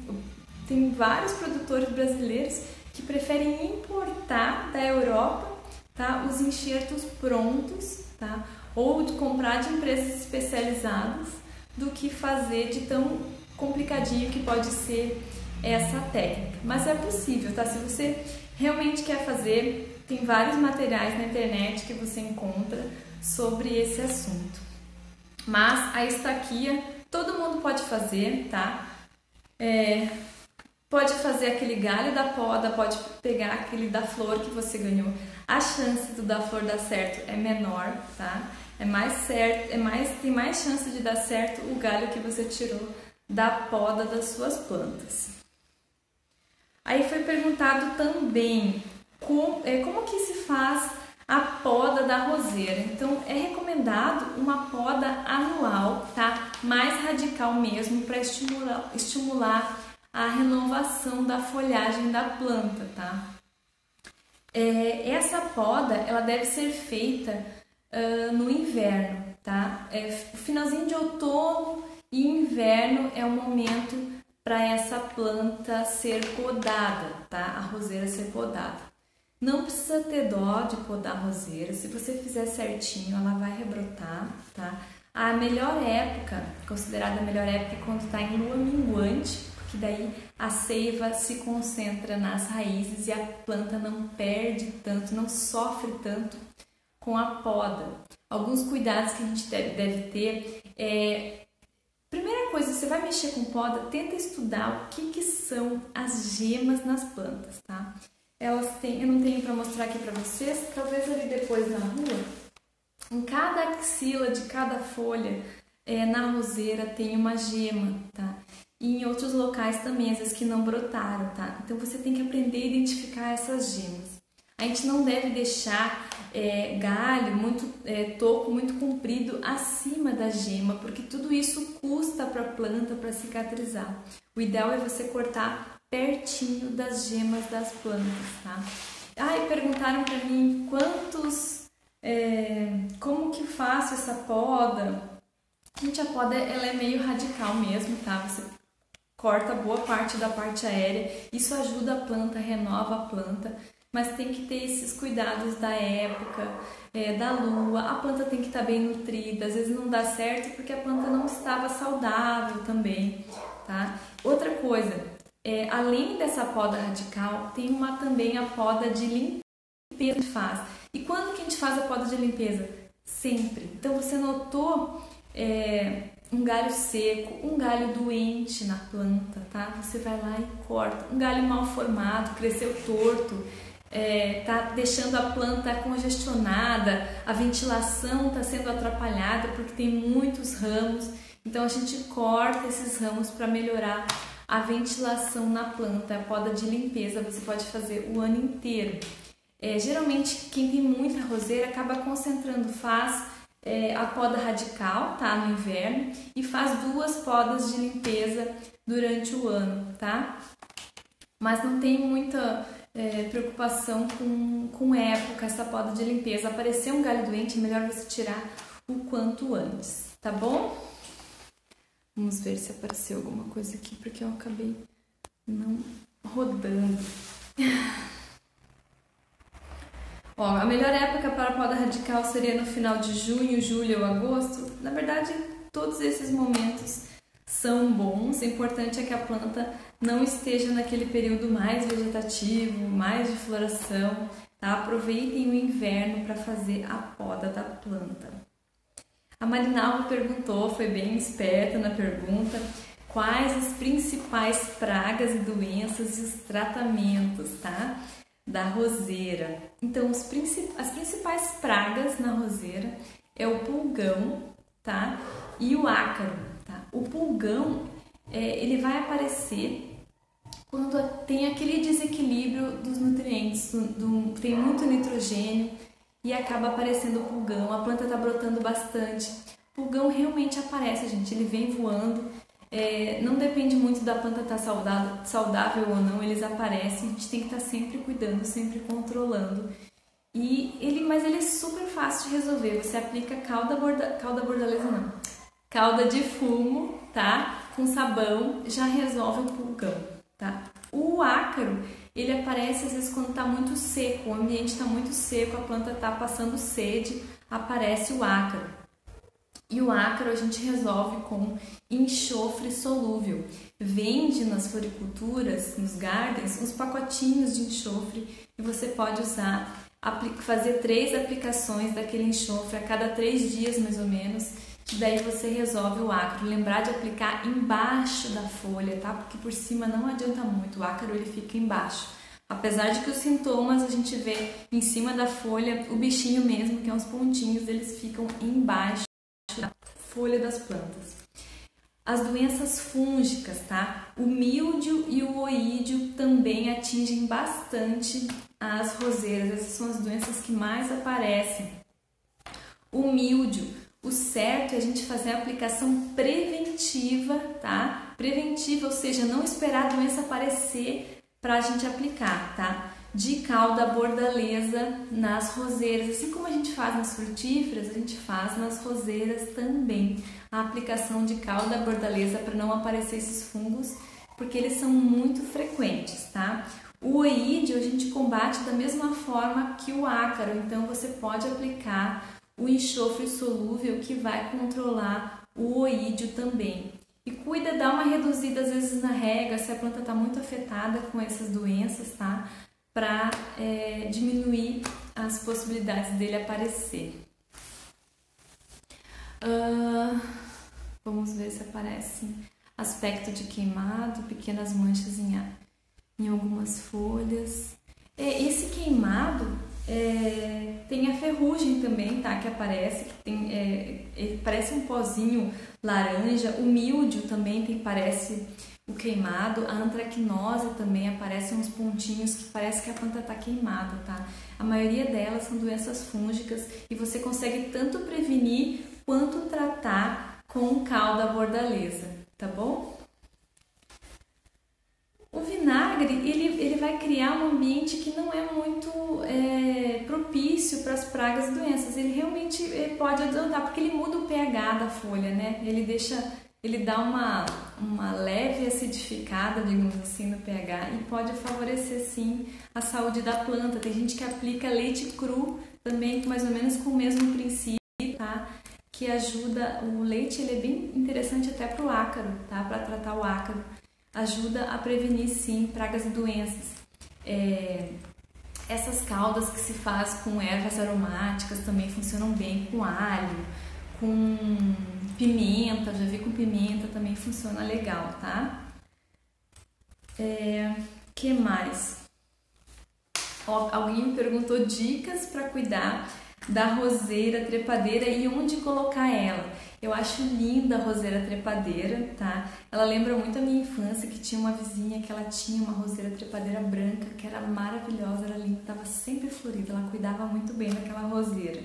Tem vários produtores brasileiros que preferem importar da Europa, tá? Os enxertos prontos, tá? Ou de comprar de empresas especializadas do que fazer de tão complicadinho que pode ser essa técnica. Mas é possível, tá? Se você realmente quer fazer, tem vários materiais na internet que você encontra sobre esse assunto. Mas a estaquia todo mundo pode fazer, tá? Pode fazer aquele galho da poda, pode pegar aquele da flor que você ganhou. A chance do da flor dar certo é menor, tá? Tem mais chance de dar certo o galho que você tirou da poda das suas plantas. Aí foi perguntado também como que se faz a poda da roseira. Então é recomendado uma poda anual, tá? Mais radical mesmo, para estimular a renovação da folhagem da planta, tá? Essa poda, ela deve ser feita no inverno, tá? O finalzinho de outono e inverno é o momento para essa planta ser podada, tá? A roseira ser podada. Não precisa ter dó de podar a roseira, se você fizer certinho, ela vai rebrotar, tá? A melhor época, considerada a melhor época, é quando está em lua minguante, que daí a seiva se concentra nas raízes e a planta não perde tanto, não sofre tanto com a poda. Alguns cuidados que a gente deve ter primeira coisa, você vai mexer com poda, tenta estudar o que são as gemas nas plantas, tá? Elas têm, eu não tenho para mostrar aqui para vocês, talvez ali depois na rua, em cada axila de cada folha, na roseira tem uma gema, tá? E em outros locais também, às vezes que não brotaram, tá? Então você tem que aprender a identificar essas gemas. A gente não deve deixar galho, toco muito comprido acima da gema, porque tudo isso custa para a planta para cicatrizar. O ideal é você cortar pertinho das gemas das plantas, tá? E perguntaram para mim como que faço essa poda. Gente, a poda ela é meio radical mesmo, tá? Você corta boa parte da parte aérea, isso ajuda a planta, renova a planta, mas tem que ter esses cuidados da época, da lua, a planta tem que estar bem nutrida, às vezes não dá certo porque a planta não estava saudável também, tá? Outra coisa, além dessa poda radical, tem também a poda de limpeza que a gente faz. E quando que a gente faz a poda de limpeza? Sempre. Então você notou um galho seco, um galho doente na planta, tá? Você vai lá e corta. Um galho mal formado, cresceu torto, tá deixando a planta congestionada, a ventilação está sendo atrapalhada porque tem muitos ramos. Então a gente corta esses ramos para melhorar a ventilação na planta. A poda de limpeza você pode fazer o ano inteiro. Geralmente quem tem muita roseira acaba concentrando, faz a poda radical, tá, no inverno, e faz 2 podas de limpeza durante o ano, tá? Mas não tem muita preocupação com época, essa poda de limpeza. Aparecer um galho doente, é melhor você tirar o quanto antes, tá bom? Vamos ver se apareceu alguma coisa aqui, porque eu acabei não rodando. A melhor época para a poda radical seria no final de junho, julho ou agosto. Na verdade, todos esses momentos são bons. O importante é que a planta não esteja naquele período mais vegetativo, mais de floração, tá? Aproveitem o inverno para fazer a poda da planta. A Marinalva perguntou, foi bem esperta na pergunta, quais as principais pragas e doenças e os tratamentos, tá? Da roseira. Então, as principais pragas na roseira é o pulgão, tá? E o ácaro, tá? O pulgão, ele vai aparecer quando tem aquele desequilíbrio dos nutrientes, tem muito nitrogênio e acaba aparecendo o pulgão, a planta tá brotando bastante. O pulgão realmente aparece, gente, ele vem voando. Não depende muito da planta estar saudável ou não, eles aparecem, a gente tem que estar sempre cuidando, sempre controlando. Mas ele é super fácil de resolver, você aplica calda bordaleza não, calda de fumo, tá? Com sabão, já resolve o pulgão, tá? O ácaro, ele aparece às vezes quando está muito seco, o ambiente está muito seco, a planta está passando sede, aparece o ácaro. E o ácaro a gente resolve com enxofre solúvel. Vende nas floriculturas, nos gardens, uns pacotinhos de enxofre e você pode usar, fazer 3 aplicações daquele enxofre a cada 3 dias mais ou menos. E daí você resolve o ácaro. Lembrar de aplicar embaixo da folha, tá? Porque por cima não adianta muito, o ácaro ele fica embaixo. Apesar de que os sintomas a gente vê em cima da folha, o bichinho mesmo, que é uns pontinhos, eles ficam embaixo da folha das plantas. As doenças fúngicas, tá? O míldio e o oídio também atingem bastante as roseiras. Essas são as doenças que mais aparecem. O míldio, o certo é a gente fazer a aplicação preventiva, tá? Preventiva, ou seja, não esperar a doença aparecer para a gente aplicar, tá? De calda bordaleza nas roseiras, assim como a gente faz nas frutíferas, a gente faz nas roseiras também a aplicação de calda bordaleza para não aparecer esses fungos, porque eles são muito frequentes, tá? O oídio a gente combate da mesma forma que o ácaro, então você pode aplicar o enxofre solúvel que vai controlar o oídio também. E cuida, dá uma reduzida às vezes na rega, se a planta está muito afetada com essas doenças, tá? Para diminuir as possibilidades dele aparecer. Vamos ver se aparece aspecto de queimado, pequenas manchas em algumas folhas. Esse queimado tem a ferrugem também, tá? Que aparece, que tem, ele parece um pozinho laranja. O míldio também parece o queimado. A antracnose também aparecem uns pontinhos que parece que a planta está queimada, tá? A maioria delas são doenças fúngicas e você consegue tanto prevenir quanto tratar com o cal da bordaleza, tá bom? O vinagre, ele vai criar um ambiente que não é muito propício para as pragas e doenças. Ele realmente pode adiantar, porque ele muda o pH da folha, né? Ele dá uma leve acidificada, digamos assim, no pH e pode favorecer, sim, a saúde da planta. Tem gente que aplica leite cru também, mais ou menos com o mesmo princípio, tá? Que ajuda, o leite ele é bem interessante até para o ácaro, tá? Para tratar o ácaro. Ajuda a prevenir, sim, pragas e doenças. Essas caldas que se faz com ervas aromáticas também funcionam bem, com alho, com pimenta, já vi com pimenta também funciona legal, tá? Que mais? Alguém me perguntou dicas para cuidar da roseira trepadeira e onde colocar ela. Eu acho linda a roseira trepadeira, tá? Ela lembra muito a minha infância, que tinha uma vizinha que ela tinha uma roseira trepadeira branca, que era maravilhosa, era linda, estava sempre florida, ela cuidava muito bem daquela roseira.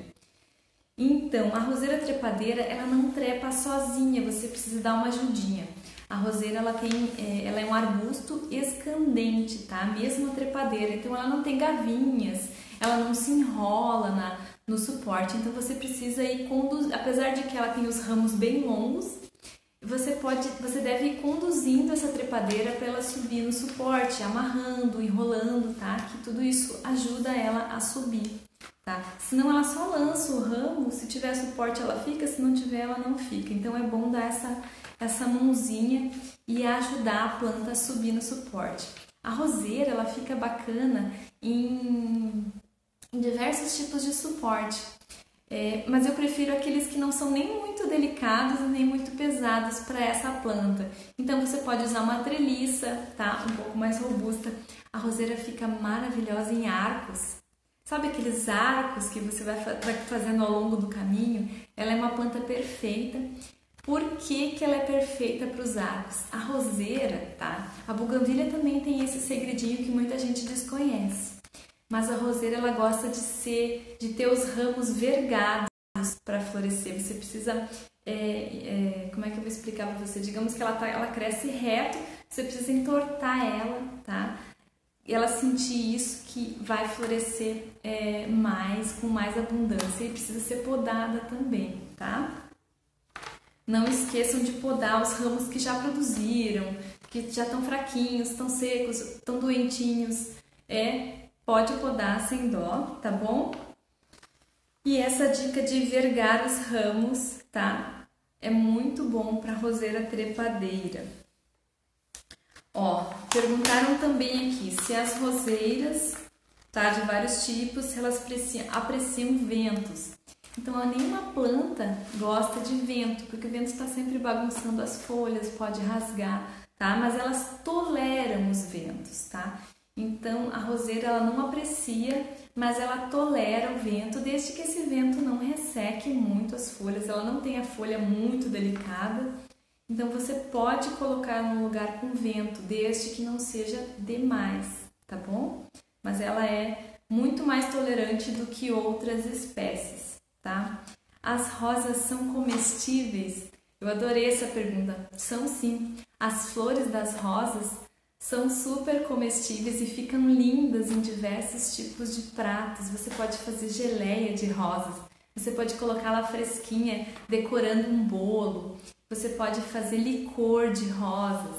Então, a roseira trepadeira, ela não trepa sozinha, você precisa dar uma ajudinha. A roseira, ela é um arbusto escandente, tá? Mesmo a trepadeira, então ela não tem gavinhas, ela não se enrola no suporte, então você precisa ir conduzir, apesar de que ela tem os ramos bem longos, você deve ir conduzindo essa trepadeira para ela subir no suporte, amarrando, enrolando, tá? Que tudo isso ajuda ela a subir, tá? Senão ela só lança o ramo, se tiver suporte ela fica, se não tiver ela não fica. Então é bom dar essa mãozinha e ajudar a planta a subir no suporte. A roseira, ela fica bacana em diversos tipos de suporte, mas eu prefiro aqueles que não são nem muito delicados nem muito pesados para essa planta. Então você pode usar uma treliça, tá? Um pouco mais robusta. A roseira fica maravilhosa em arcos. Sabe aqueles arcos que você vai fazendo ao longo do caminho? Ela é uma planta perfeita. Por que que ela é perfeita para os arcos? A roseira, tá? A buganvília também tem esse segredinho que muita gente desconhece. Mas a roseira, ela gosta de ter os ramos vergados para florescer. Você precisa, como é que eu vou explicar para você? Digamos que ela cresce reto, você precisa entortar ela, tá? E ela sentir isso que vai florescer com mais abundância e precisa ser podada também, tá? Não esqueçam de podar os ramos que já produziram, que já estão fraquinhos, estão secos, estão doentinhos, pode podar sem dó, tá bom? E essa dica de vergar os ramos, tá? É muito bom para roseira trepadeira. Perguntaram também aqui se as roseiras, tá, de vários tipos, se elas apreciam ventos. Então, nenhuma planta gosta de vento, porque o vento está sempre bagunçando as folhas, pode rasgar, tá? Mas elas toleram os ventos, tá? Então, a roseira ela não aprecia, mas ela tolera o vento, desde que esse vento não resseque muito as folhas, ela não tem a folha muito delicada. Então, você pode colocar num lugar com vento, desde que não seja demais, tá bom? Mas ela é muito mais tolerante do que outras espécies, tá? As rosas são comestíveis? Eu adorei essa pergunta. São sim. As flores das rosas são super comestíveis e ficam lindas em diversos tipos de pratos. Você pode fazer geleia de rosas, você pode colocá-la fresquinha decorando um bolo, você pode fazer licor de rosas,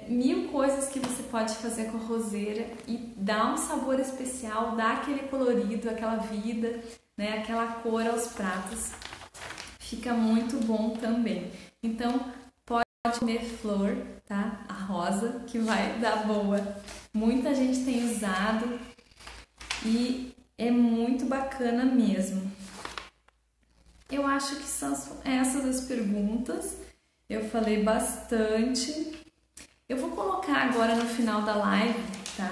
mil coisas que você pode fazer com a roseira e dar um sabor especial, dar aquele colorido, aquela vida, né, aquela cor aos pratos. Fica muito bom também. Então, pode comer flor, tá? A rosa, que vai dar boa. Muita gente tem usado e É muito bacana mesmo. Eu acho que são essas as perguntas. Eu falei bastante. Eu vou colocar agora no final da live, tá?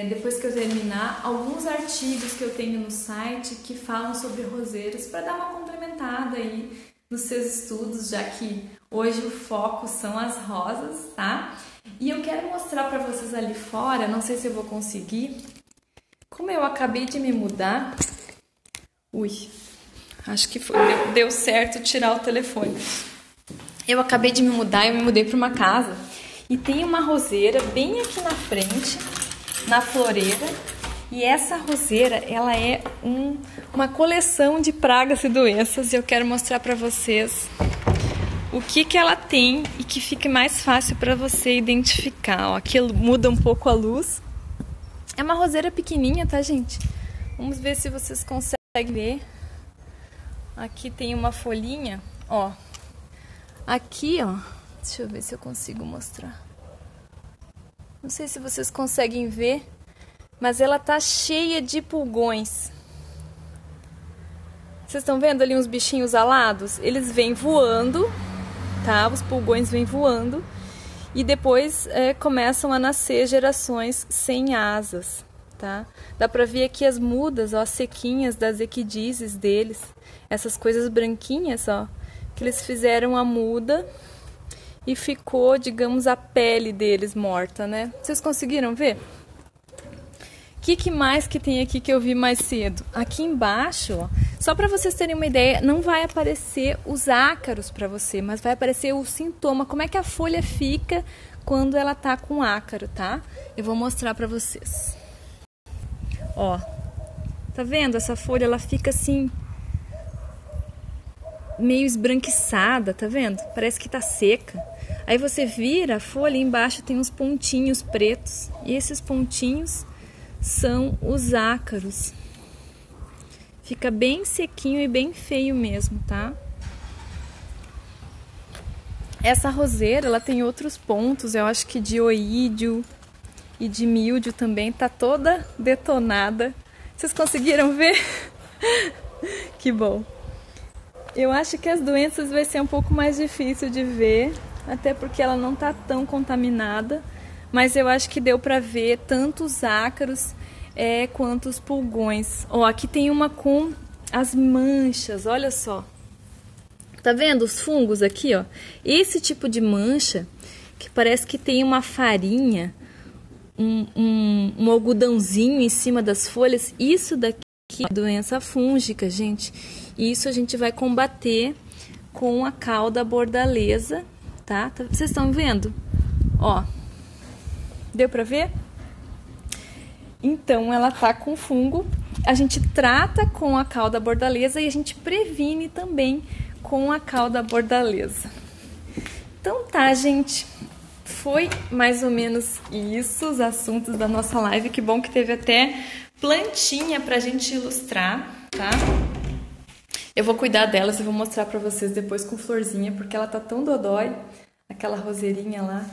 Depois que eu terminar, alguns artigos que eu tenho no site que falam sobre roseiras para dar uma complementada aí nos seus estudos, já que hoje o foco são as rosas, tá? E eu quero mostrar para vocês ali fora, não sei se eu vou conseguir, como eu acabei de me mudar. Ui, acho que deu certo tirar o telefone. Eu acabei de me mudar, eu me mudei para uma casa e tem uma roseira bem aqui na frente, na floreira, e essa roseira, ela é uma coleção de pragas e doenças, e eu quero mostrar para vocês o que ela tem e que fique mais fácil para você identificar. Ó, aqui muda um pouco a luz. É uma roseira pequenininha, tá, gente? Vamos ver se vocês conseguem ver. Aqui tem uma folhinha, ó. Aqui, ó, deixa eu ver se eu consigo mostrar. Não sei se vocês conseguem ver, mas ela tá cheia de pulgões. Vocês estão vendo ali uns bichinhos alados? Eles vêm voando, tá? Os pulgões vêm voando e depois começam a nascer gerações sem asas, tá? Dá pra ver aqui as mudas, ó, as sequinhas das equidizes deles. Essas coisas branquinhas, ó, que eles fizeram a muda e ficou, digamos, a pele deles morta, né? Vocês conseguiram ver? O que mais que tem aqui que eu vi mais cedo? Aqui embaixo, ó, só para vocês terem uma ideia, não vai aparecer os ácaros para você, mas vai aparecer o sintoma, como é que a folha fica quando ela tá com ácaro, tá? Eu vou mostrar para vocês. Ó, tá vendo? Essa folha, ela fica assim, meio esbranquiçada, tá vendo? Parece que tá seca. Aí você vira a folha e embaixo tem uns pontinhos pretos. E esses pontinhos são os ácaros. Fica bem sequinho e bem feio mesmo, tá? Essa roseira, ela tem outros pontos, eu acho que de oídio e de míldio também, tá toda detonada. Vocês conseguiram ver? Que bom. Eu acho que as doenças vai ser um pouco mais difícil de ver, até porque ela não tá tão contaminada, mas eu acho que deu pra ver tanto os ácaros quanto os pulgões. Ó, aqui tem uma com as manchas, olha só. Tá vendo os fungos aqui, ó? Esse tipo de mancha, que parece que tem uma farinha, um algodãozinho em cima das folhas, isso daqui é doença fúngica, gente. Isso a gente vai combater com a cauda bordaleza, tá? Vocês estão vendo? Ó, deu pra ver? Então, ela tá com fungo, a gente trata com a cauda bordaleza e a gente previne também com a cauda bordaleza. Então tá, gente, foi mais ou menos isso, os assuntos da nossa live. Que bom que teve até plantinha pra gente ilustrar, tá? Eu vou cuidar delas e vou mostrar pra vocês depois com florzinha, porque ela tá tão dodói, aquela roseirinha lá,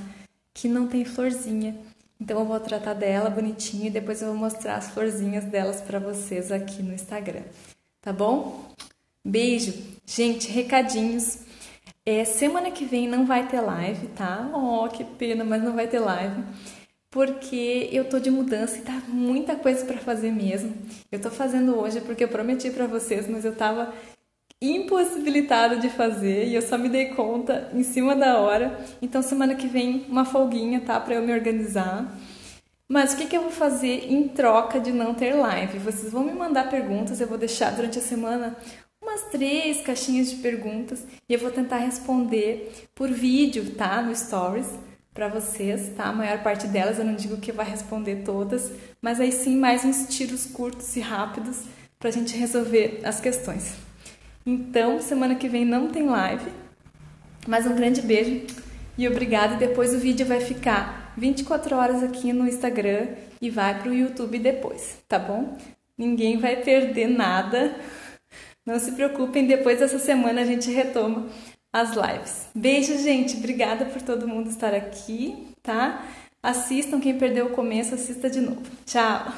que não tem florzinha. Então eu vou tratar dela bonitinho e depois eu vou mostrar as florzinhas delas pra vocês aqui no Instagram, tá bom? Beijo! Gente, recadinhos. Semana que vem não vai ter live, tá? Oh, que pena, mas não vai ter live. Porque eu tô de mudança e tá muita coisa pra fazer mesmo. Eu tô fazendo hoje porque eu prometi pra vocês, mas eu tava impossibilitada de fazer e eu só me dei conta em cima da hora. Então semana que vem uma folguinha, tá? Pra eu me organizar. Mas o que eu vou fazer em troca de não ter live? Vocês vão me mandar perguntas, eu vou deixar durante a semana umas 3 caixinhas de perguntas e eu vou tentar responder por vídeo, tá? No Stories pra vocês, tá? A maior parte delas, eu não digo que vai responder todas, mas aí sim mais uns tiros curtos e rápidos pra gente resolver as questões. Então, semana que vem não tem live, mas um grande beijo e obrigada. E depois o vídeo vai ficar 24 horas aqui no Instagram e vai pro YouTube depois, tá bom? Ninguém vai perder nada. Não se preocupem, depois dessa semana a gente retoma as lives. Beijo, gente. Obrigada por todo mundo estar aqui, tá? Assistam, quem perdeu o começo, assista de novo. Tchau!